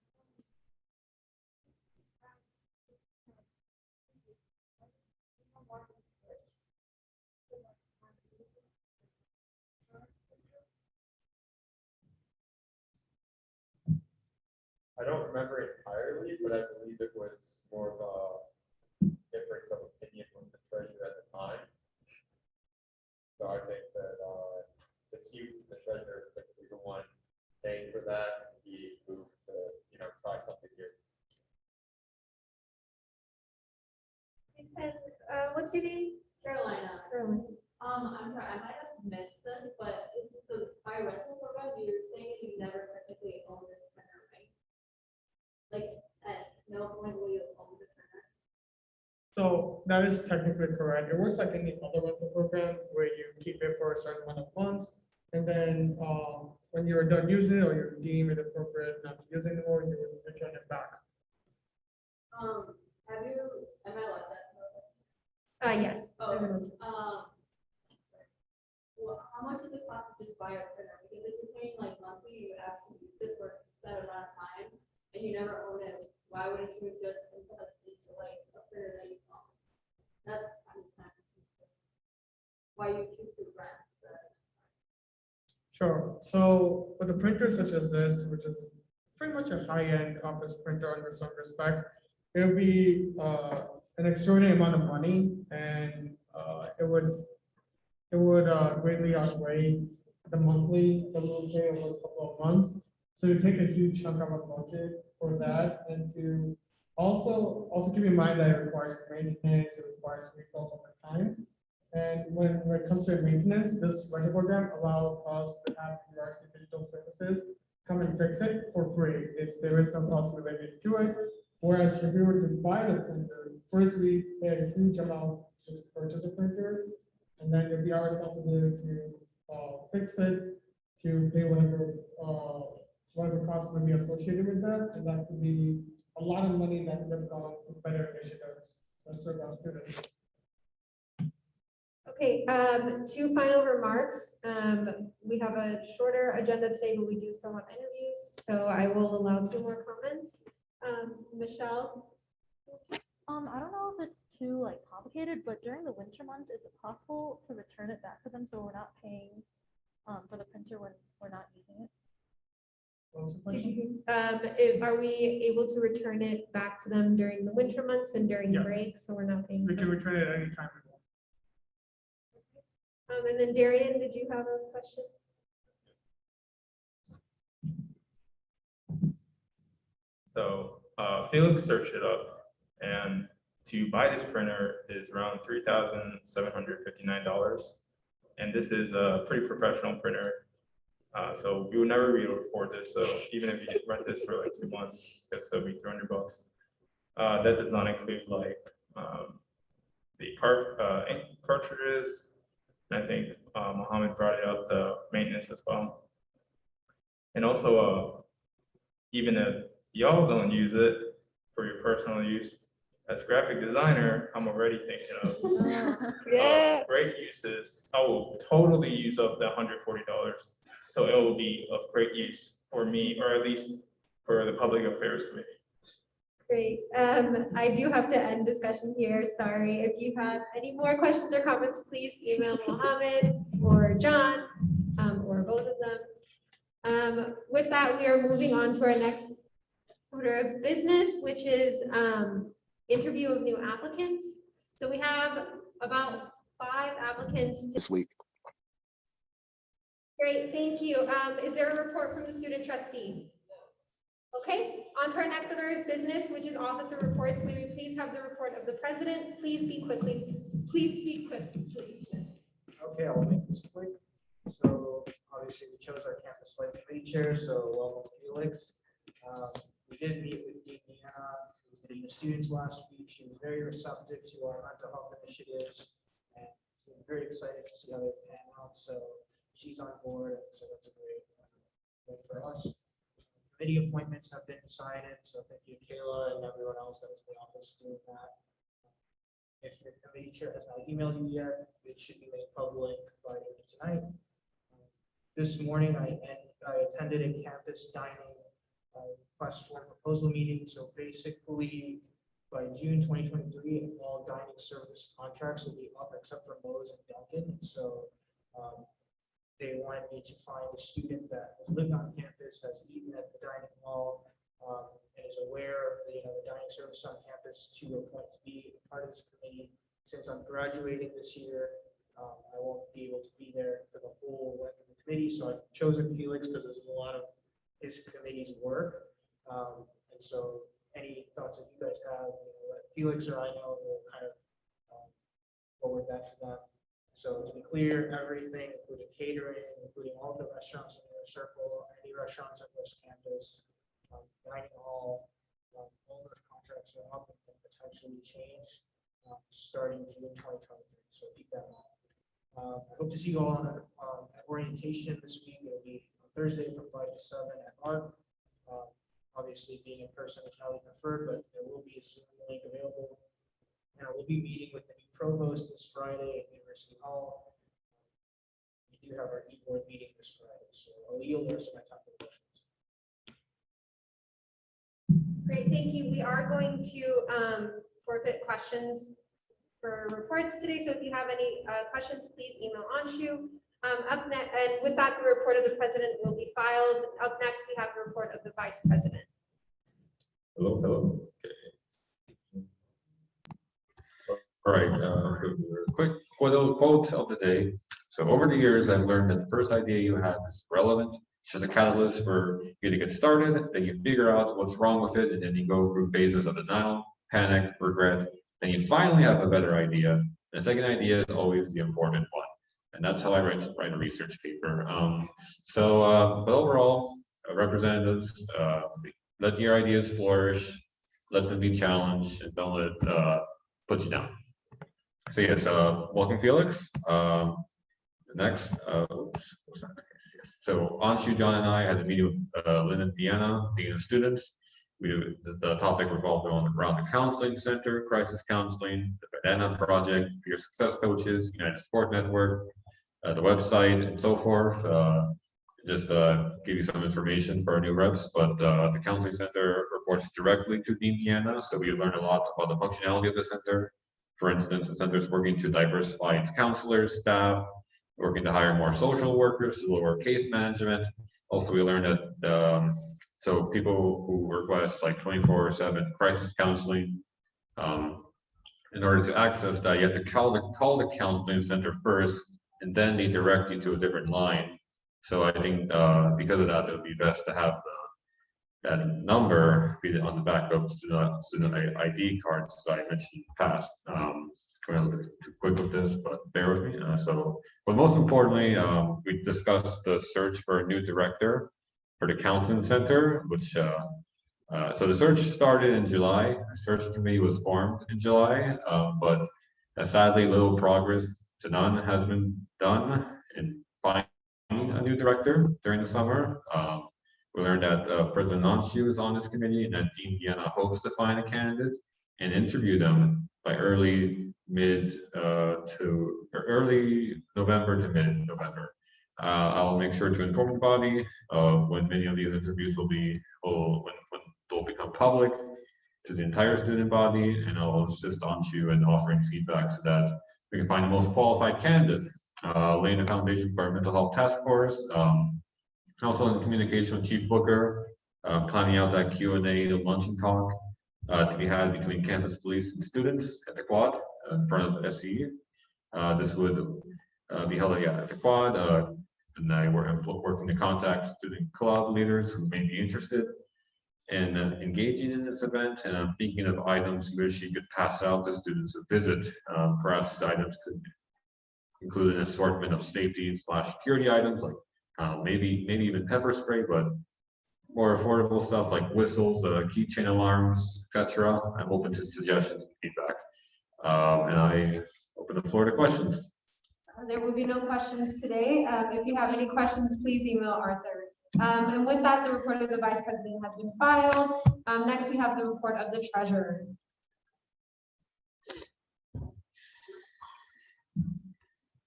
I don't remember entirely, but I believe it was more of a difference of opinion from the treasurer at the time. So I think that it's you, the treasurer, is typically the one paying for that. He moved to, try something new. And what's your name? Carolina. Carolina. I'm sorry, I might have missed this, but is this the by rental program, you're saying that you never technically own this printer, right? Like, at no point will you own the printer? So that is technically correct. It works like any other rental program where you keep it for a certain amount of months. And then when you're done using it, or you deem it appropriate not to use it anymore, you will return it back. Am I allowed that? Yes. Oh, well, how much does it cost to just buy a printer? Because if you're paying like monthly, you actually use it for a set amount of time, and you never own it, why wouldn't you just invest into like a printer that you own? That's kind of why you choose to rent. Sure. So with a printer such as this, which is pretty much a high-end office printer in some respects, it would be an extraordinary amount of money, and it would greatly outweigh the monthly that we'll pay over a couple of months. So you take a huge chunk of our budget for that, and to also keep in mind that it requires maintenance, it requires refills over time. And when it comes to maintenance, this rental program allows us to have URC Digital Services come and fix it for free. There is no cost related to it. Whereas if we were to buy the printer, first we pay a huge amount to just purchase a printer, and then it'd be our responsibility to fix it, to pay whatever costs would be associated with that, and that could be a lot of money that would have gone to better initiatives that serve our students. Okay, two final remarks. We have a shorter agenda today, but we do still have interviews, so I will allow 2 more comments. Michelle? I don't know if it's too like complicated, but during the winter months, is it possible to return it back to them so we're not paying for the printer when we're not using it? Are we able to return it back to them during the winter months and during Yes. break, so we're not paying? We can return it anytime we want. And then Darian, did you have a question? So Felix searched it up, and to buy this printer is around $3,759. And this is a pretty professional printer. So we will never be able to afford this. So even if you rent this for like 2 months, it'll still be $300. That does not include like the ink cartridges. And I think Mohammed brought it up, the maintenance as well. And also, even if y'all don't use it for your personal use, as graphic designer, I'm already thinking of great uses. I will totally use up the $140. So it will be of great use for me, or at least for the Public Affairs Committee. Great. I do have to end discussion here. Sorry. If you have any more questions or comments, please email Mohammed or John, or both of them. With that, we are moving on to our next order of business, which is interview of new applicants. So we have about 5 applicants this week. Great, thank you. Is there a report from the student trustee? Okay, on to our next order of business, which is officer reports. May we please have the report of the president? Please speak quickly. Please speak quickly. Okay, I'll make this quick. So obviously we chose our campus life committee chair, so welcome Felix. We did meet with Deanna, who was meeting the students last week. She was very receptive to our mental health initiatives and seemed very excited to see how they pan out. So she's on board, and so that's a great thing for us. Committee appointments have been decided, so thank you, Kayla, and everyone else that was in the office doing that. If your committee chair has not emailed you yet, it should be made public by the end of tonight. This morning, I attended a campus dining request for proposal meeting. So basically, by June 2023, all dining service contracts will be up except for Moe's and Dunkin'. And so they wanted me to find a student that has lived on campus, has eaten at the dining hall, and is aware of the dining service on campus to a point to be part of this committee. Since I'm graduating this year, I won't be able to be there for the whole length of the committee. So I've chosen Felix because there's a lot of his committee's work. And so any thoughts that you guys have, let Felix or I know, we'll kind of forward that to them. So to be clear, everything, including catering, including all the restaurants in your circle, any restaurants on this campus, dining hall, all those contracts are up and can potentially change starting June 2023. So keep that in mind. I hope to see you all at orientation this week. It'll be on Thursday from 5 to 7 at ARC. Obviously, being in person is highly preferred, but there will be a Zoom link available. And we'll be meeting with the new provost this Friday at University Hall. We do have our e-board meeting this Friday, so I'll yield the rest of my time for questions. Great, thank you. We are going to forfeit questions for reports today. So if you have any questions, please email Anshu. Up next, and with that, the report of the president will be filed. Up next, we have the report of the vice president. Hello. All right, quick quote of the day. So over the years, I've learned that the first idea you have is relevant. It's just a catalyst for you to get started. Then you figure out what's wrong with it, and then you go through phases of denial, panic, regret. Then you finally have a better idea. The second idea is always the important one. And that's how I write a research paper. But overall, representatives, let your ideas flourish, let them be challenged, and don't let it put you down. So yes, welcome Felix. Next, oops, what's that? So Anshu, John, and I had a meeting with Lynn and Deanna, Dean of Students. The topic revolved around the counseling center, crisis counseling, the Banana Project, Peer Success Coaches, United Sport Network, the website, and so forth. Just give you some information for our new reps, but the counseling center reports directly to Dean Deanna, so we learned a lot about the functionality of the center. For instance, the center is working to diversify its counselors, staff, working to hire more social workers to lower case management. Also, we learned that so people who request like 24/7 crisis counseling, in order to access that, you have to call the counseling center first, and then they direct you to a different line. So I think because of that, it would be best to have that number be on the back of student ID cards, as I mentioned in the past. Going a little bit too quick with this, but bear with me. But most importantly, we discussed the search for a new director for the Counseling Center, which so the search started in July. The search committee was formed in July, but sadly, little progress to none has been done in finding a new director during the summer. We learned that President Nancy was on this committee and that Dean Vienna hopes to find a candidate and interview them by early November to mid-November. I'll make sure to inform the body of when many of these interviews when they'll become public to the entire student body, and I'll assist on you in offering feedback so that we can find the most qualified candidate, laying the foundation for our mental health task force. Also in communication with Chief Booker, planning out that Q&A lunch and talk to be had between campus police and students at the quad in front of SCE. This would be held at the quad, and I working to contact student club leaders who may be interested in engaging in this event. And I'm thinking of items which she could pass out to students who visit. Perhaps these items could include an assortment of safety/security items, like maybe even pepper spray, but more affordable stuff like whistles, keychain alarms, etc. I'm open to suggestions and feedback. And I open the floor to questions. There will be no questions today. If you have any questions, please email Arthur. And with that, the report of the Vice President has been filed. Next, we have the report of the Treasurer.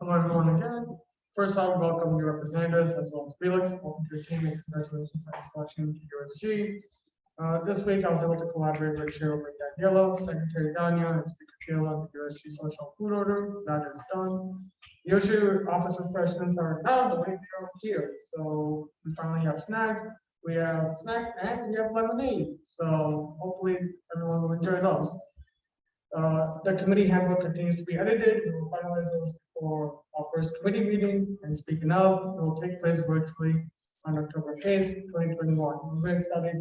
Hello, everyone again. First, I would welcome your representatives as well as Felix. Welcome to your team and congratulations on your selection to USG. This week, I was able to collaborate with Chairwoman Daniela, Secretary Dania, and Speaker Kayla on the USG Social Food Order. That is done. Usually, office refreshments are not the way they are here. So we finally have snacks. We have snacks and we have lemonade. So hopefully, everyone will enjoy those. The committee handbook continues to be edited. We will finalize those for our first committee meeting. And speaking of, it will take place virtually on October 8th, 2021. I'm very excited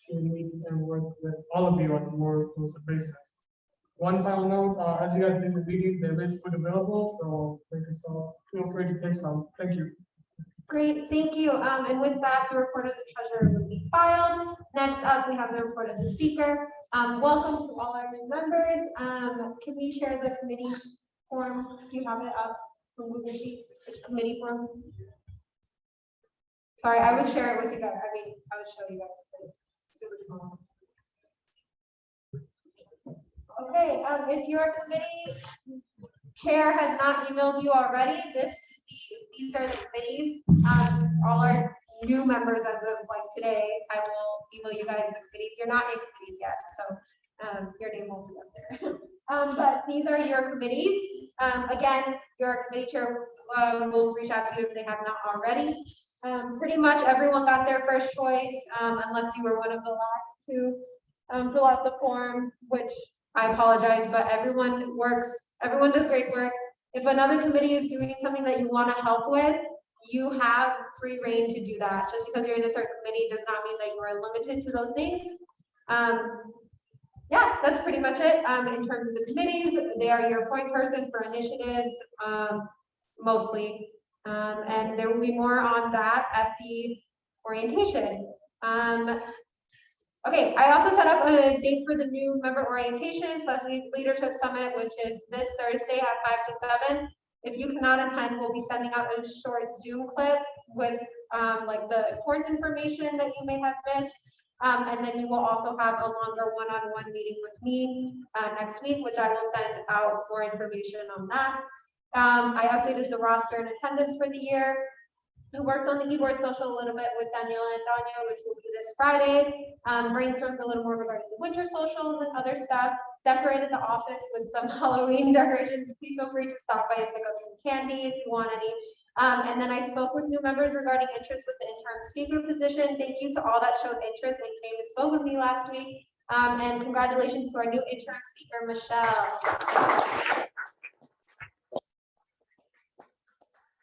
to meet and work with all of you on a more inclusive basis. One final note, as you guys do the meeting, there is food available, so make yourself feel free to take some. Thank you. Great, thank you. And with that, the report of the Treasurer will be filed. Next up, we have the report of the Speaker. Welcome to all our new members. Can we share the committee form? Do you have it up from Google Sheets? It's committee form. Sorry, I would share it with you guys. I mean, I would show you guys, but it's super small. Okay, if your committee chair has not emailed you already, these are the committees. All our new members as of like today, I will email you guys the committees. You're not in committees yet, so your name won't be up there. But these are your committees. Again, your committee chair will reach out to you if they have not already. Pretty much everyone got their first choice, unless you were one of the last to fill out the form, which I apologize, but everyone does great work. If another committee is doing something that you want to help with, you have free reign to do that. Just because you're in a certain committee does not mean that you are limited to those things. Yeah, that's pretty much it. In terms of the committees, they are your point person for initiatives, mostly. And there will be more on that at the orientation. Okay, I also set up a date for the new member orientation / leadership summit, which is this Thursday at 5 to 7. If you cannot attend, we'll be sending out a short Zoom clip with like the important information that you may have missed. And then you will also have a longer one-on-one meeting with me next week, which I will send out more information on that. I updated the roster and attendance for the year. We worked on the e-board social a little bit with Daniela and Danya, which will be this Friday. Brainstormed a little more regarding the winter socials and other stuff. Decorated the office with some Halloween decorations. Please feel free to stop by and pick up some candy if you want any. And then I spoke with new members regarding interest with the interim speaker position. Thank you to all that showed interest and came and spoke with me last week. And congratulations to our new interim speaker, Michelle.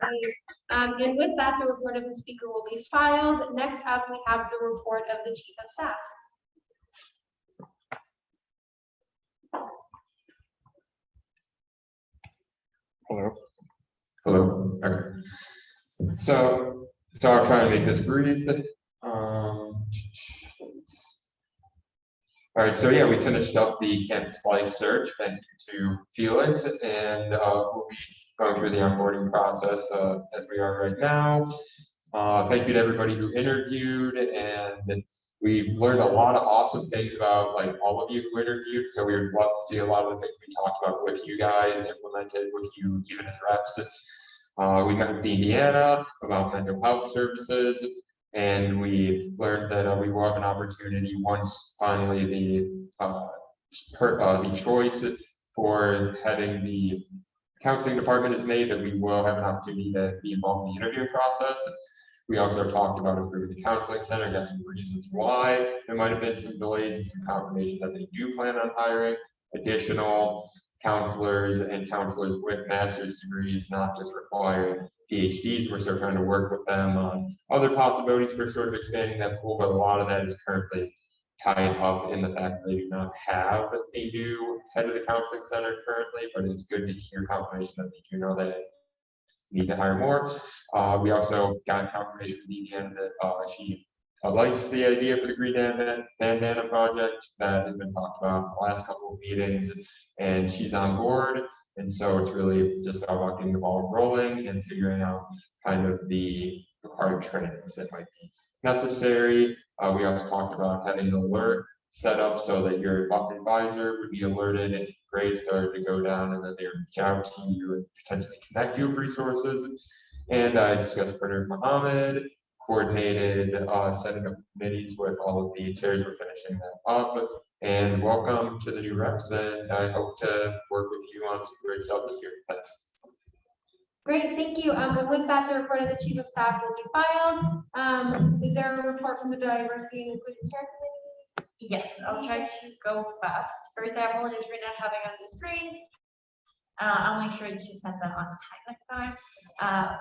And with that, the report of the speaker will be filed. Next up, we have the report of the chief of staff. Hello. Hello. Okay. So I'll try and make this brief. All right, so yeah, we finished up the campus life search. Thank you to Felix, and we'll be going through the onboarding process as we are right now. Thank you to everybody who interviewed, and we learned a lot of awesome things about like all of you who interviewed. So we would love to see a lot of the things we talked about with you guys implemented with you, even as reps. We met with Indiana about mental health services, and we learned that we will have an opportunity once finally the choice for heading the counseling department is made, that we will have an opportunity to be involved in the interviewing process. We also talked about improving the counseling center, got some reasons why there might have been some delays and some confirmation that they do plan on hiring additional counselors and counselors with master's degrees, not just requiring PhDs. We're still trying to work with them on other possibilities for sort of expanding that pool, but a lot of that is currently tied up in the fact that they do not have a new head of the counseling center currently, but it's good to hear confirmation that they do know that need to hire more. We also got confirmation from Indiana that she likes the idea for the Green Bandana project that has been talked about in the last couple of meetings, and she's on board. And so it's really just about getting the ball rolling and figuring out kind of the required trainings that might be necessary. We also talked about having an alert set up so that your advisor would be alerted if grades started to go down, and then they would reach out to you and potentially connect you with resources. And I discussed Printer Mohammed, coordinated setting up committees with all of the chairs. We're finishing that up. And welcome to the new reps, and I hope to work with you on some great stuff this year. Thanks. Great, thank you. And with that, the report of the chief of staff will be filed. Is there a report from the diversity and inclusion chair committee? Yes, I'll try to go fast. First, I apologize for not having on the screen. I'll make sure to send that on time next time.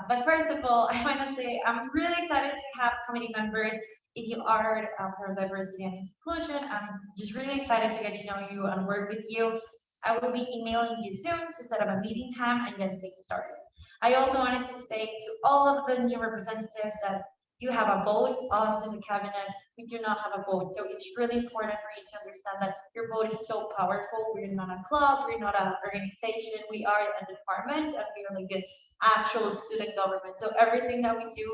But first of all, I want to say I'm really excited to have committee members. If you are for diversity and inclusion, I'm just really excited to get to know you and work with you. I will be emailing you soon to set up a meeting time and get things started. I also wanted to say to all of the new representatives that you have a vote. Us in the cabinet, we do not have a vote. So it's really important for you to understand that your vote is so powerful. We're not a club, we're not an organization, we are a department, and we are like the actual student government. So everything that we do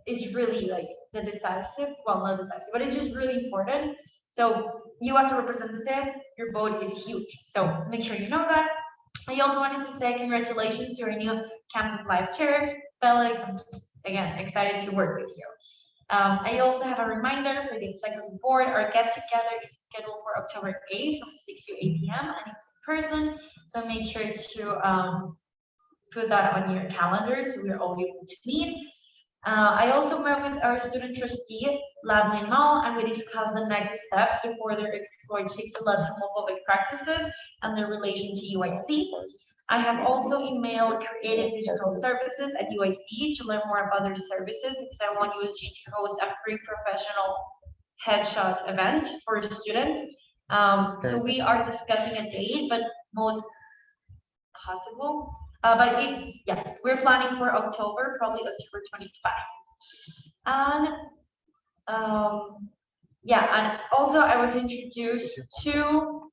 is really like the decisive, well, not decisive, but it's just really important. So you as a representative, your vote is huge. So make sure you know that. I also wanted to say congratulations to our new campus life chair, Felix. I'm just, again, excited to work with you. I also have a reminder for the executive board. Our get together is scheduled for October 8th from 6 to 8 p.m. and it's in person. So make sure to put that on your calendar so we're all able to meet. I also met with our student trustee, Lavlin Mall, and we discussed the next steps to further explore Chick-fil-A's homophobic practices and their relation to UIC. I have also emailed Creative Digital Services at UIC to learn more about their services because I want USG to host a free professional headshot event for students. So we are discussing a date, but most possible. We're planning for October, probably October 25. And and also I was introduced to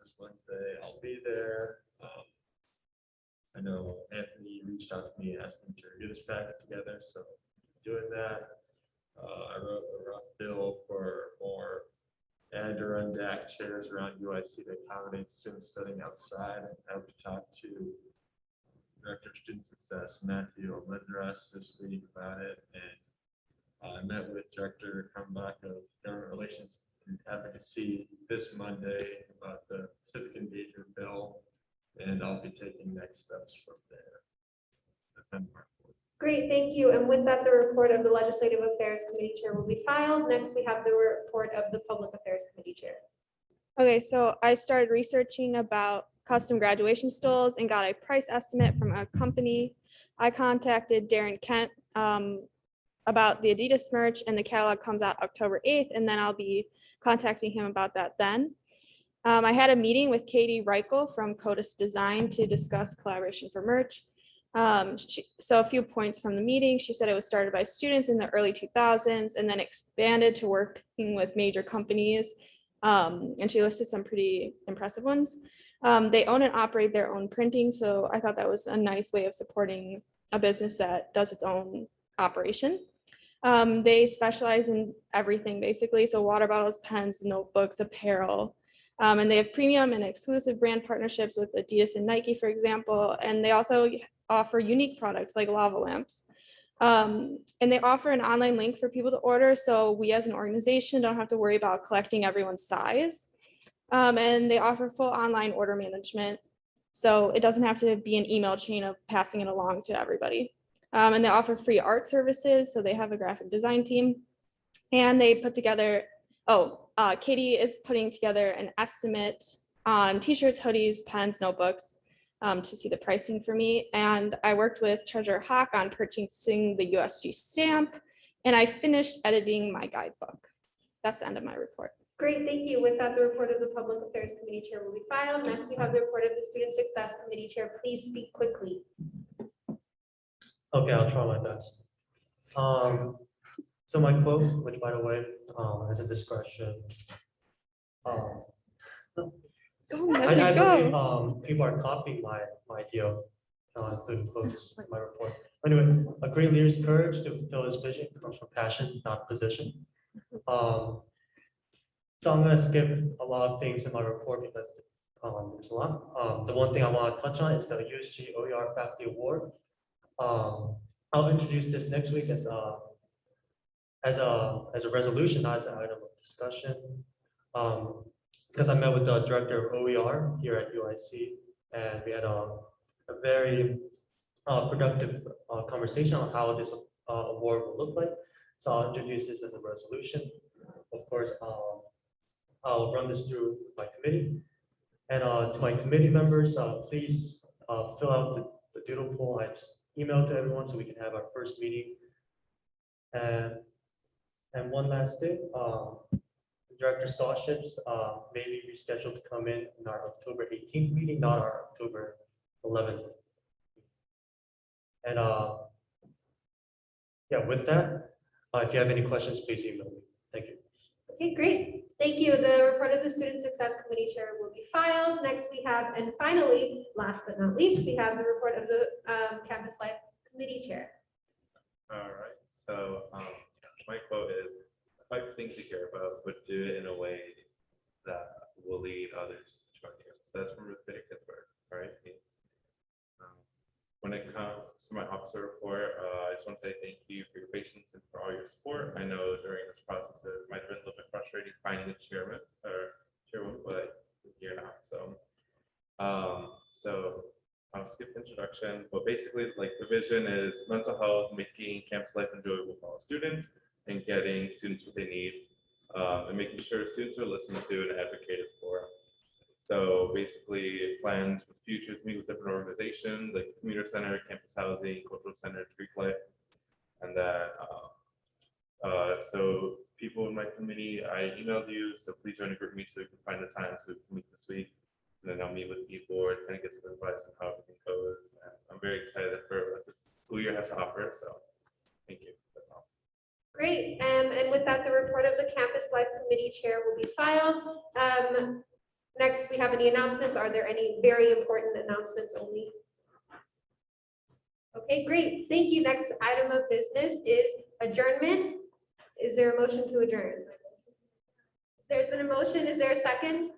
this Wednesday. I'll be there. I know Anthony reached out to me asking to get this packet together, so doing that. I wrote a rough bill for more and/or undecked chairs around UIC to accommodate students studying outside. I hope to talk to Director of Student Success, Matthew Lindress, this week about it. And I met with Director Krumbach of Government Relations and Advocacy this Monday about the civic engagement bill, and I'll be taking next steps from there. That's on my report. Great, thank you. And with that, the report of the Legislative Affairs Committee Chair will be filed. Next, we have the report of the Public Affairs Committee Chair. Okay, so I started researching about custom graduation stools and got a price estimate from a company. I contacted Darren Kent about the Adidas merch, and the catalog comes out October 8th, and then I'll be contacting him about that then. I had a meeting with Katie Reichel from Codis Design to discuss collaboration for merch. So a few points from the meeting. She said it was started by students in the early 2000s and then expanded to working with major companies. And she listed some pretty impressive ones. They own and operate their own printing, so I thought that was a nice way of supporting a business that does its own operation. They specialize in everything basically, so water bottles, pens, notebooks, apparel. And they have premium and exclusive brand partnerships with Adidas and Nike, for example. And they also offer unique products like lava lamps. And they offer an online link for people to order, so we as an organization don't have to worry about collecting everyone's size. And they offer full online order management, so it doesn't have to be an email chain of passing it along to everybody. And they offer free art services, so they have a graphic design team. And they put together, Katie is putting together an estimate on t-shirts, hoodies, pens, notebooks to see the pricing for me. And I worked with Treasurer Hawk on purchasing the USG stamp, and I finished editing my guidebook. That's the end of my report. Great, thank you. With that, the report of the Public Affairs Committee Chair will be filed. Next, we have the report of the Student Success Committee Chair. Please speak quickly. Okay, I'll try my best. So my quote, which by the way, has a discretion. I believe people are copying my idea, including quotes in my report. Anyway, a great leader's courage to fulfill his vision comes from passion, not position. So I'm gonna skip a lot of things in my report because there's a lot. The one thing I want to touch on is the USG OER Faculty Award. I'll introduce this next week as a resolution, not as an item of discussion. Because I met with the director of OER here at UIC, and we had a very productive conversation on how this award will look like. So I'll introduce this as a resolution. Of course, I'll run this through my committee. And to my committee members, please fill out the doodle poll I've emailed to everyone so we can have our first meeting. And one last thing, Director Scholarships may be rescheduled to come in our October 18th meeting, not our October 11th. And yeah, with that, if you have any questions, please email me. Thank you. Okay, great. Thank you. The report of the Student Success Committee Chair will be filed. Next, we have, and finally, last but not least, we have the report of the Campus Life Committee Chair. All right, so my quote is, "The five things you care about, but do it in a way that will lead others to join you." So that's from Ruth Bader Ginsburg, right? When it comes to my officer report, I just want to say thank you for your patience and for all your support. I know during this process it might have been a little bit frustrating finding a chairman or chairwoman, but you're now. So I'll skip the introduction, but basically, like, the vision is mental health, making campus life enjoyable for all students, and getting students what they need, and making sure students are listened to and advocated for. So basically, plans for futures, meet with different organizations like community center, campus housing, cultural center, tree play, and that. So people in my committee, I emailed you, so please join a group meet so we can find the time so we can meet this week. And then I'll meet with people and kind of get some advice on how everything goes. And I'm very excited for what this school year has to offer. So thank you. That's all. Great. And with that, the report of the Campus Life Committee Chair will be filed. Next, we have any announcements? Are there any very important announcements only? Okay, great. Thank you. Next item of business is adjournment. Is there a motion to adjourn? There's been a motion. Is there a second?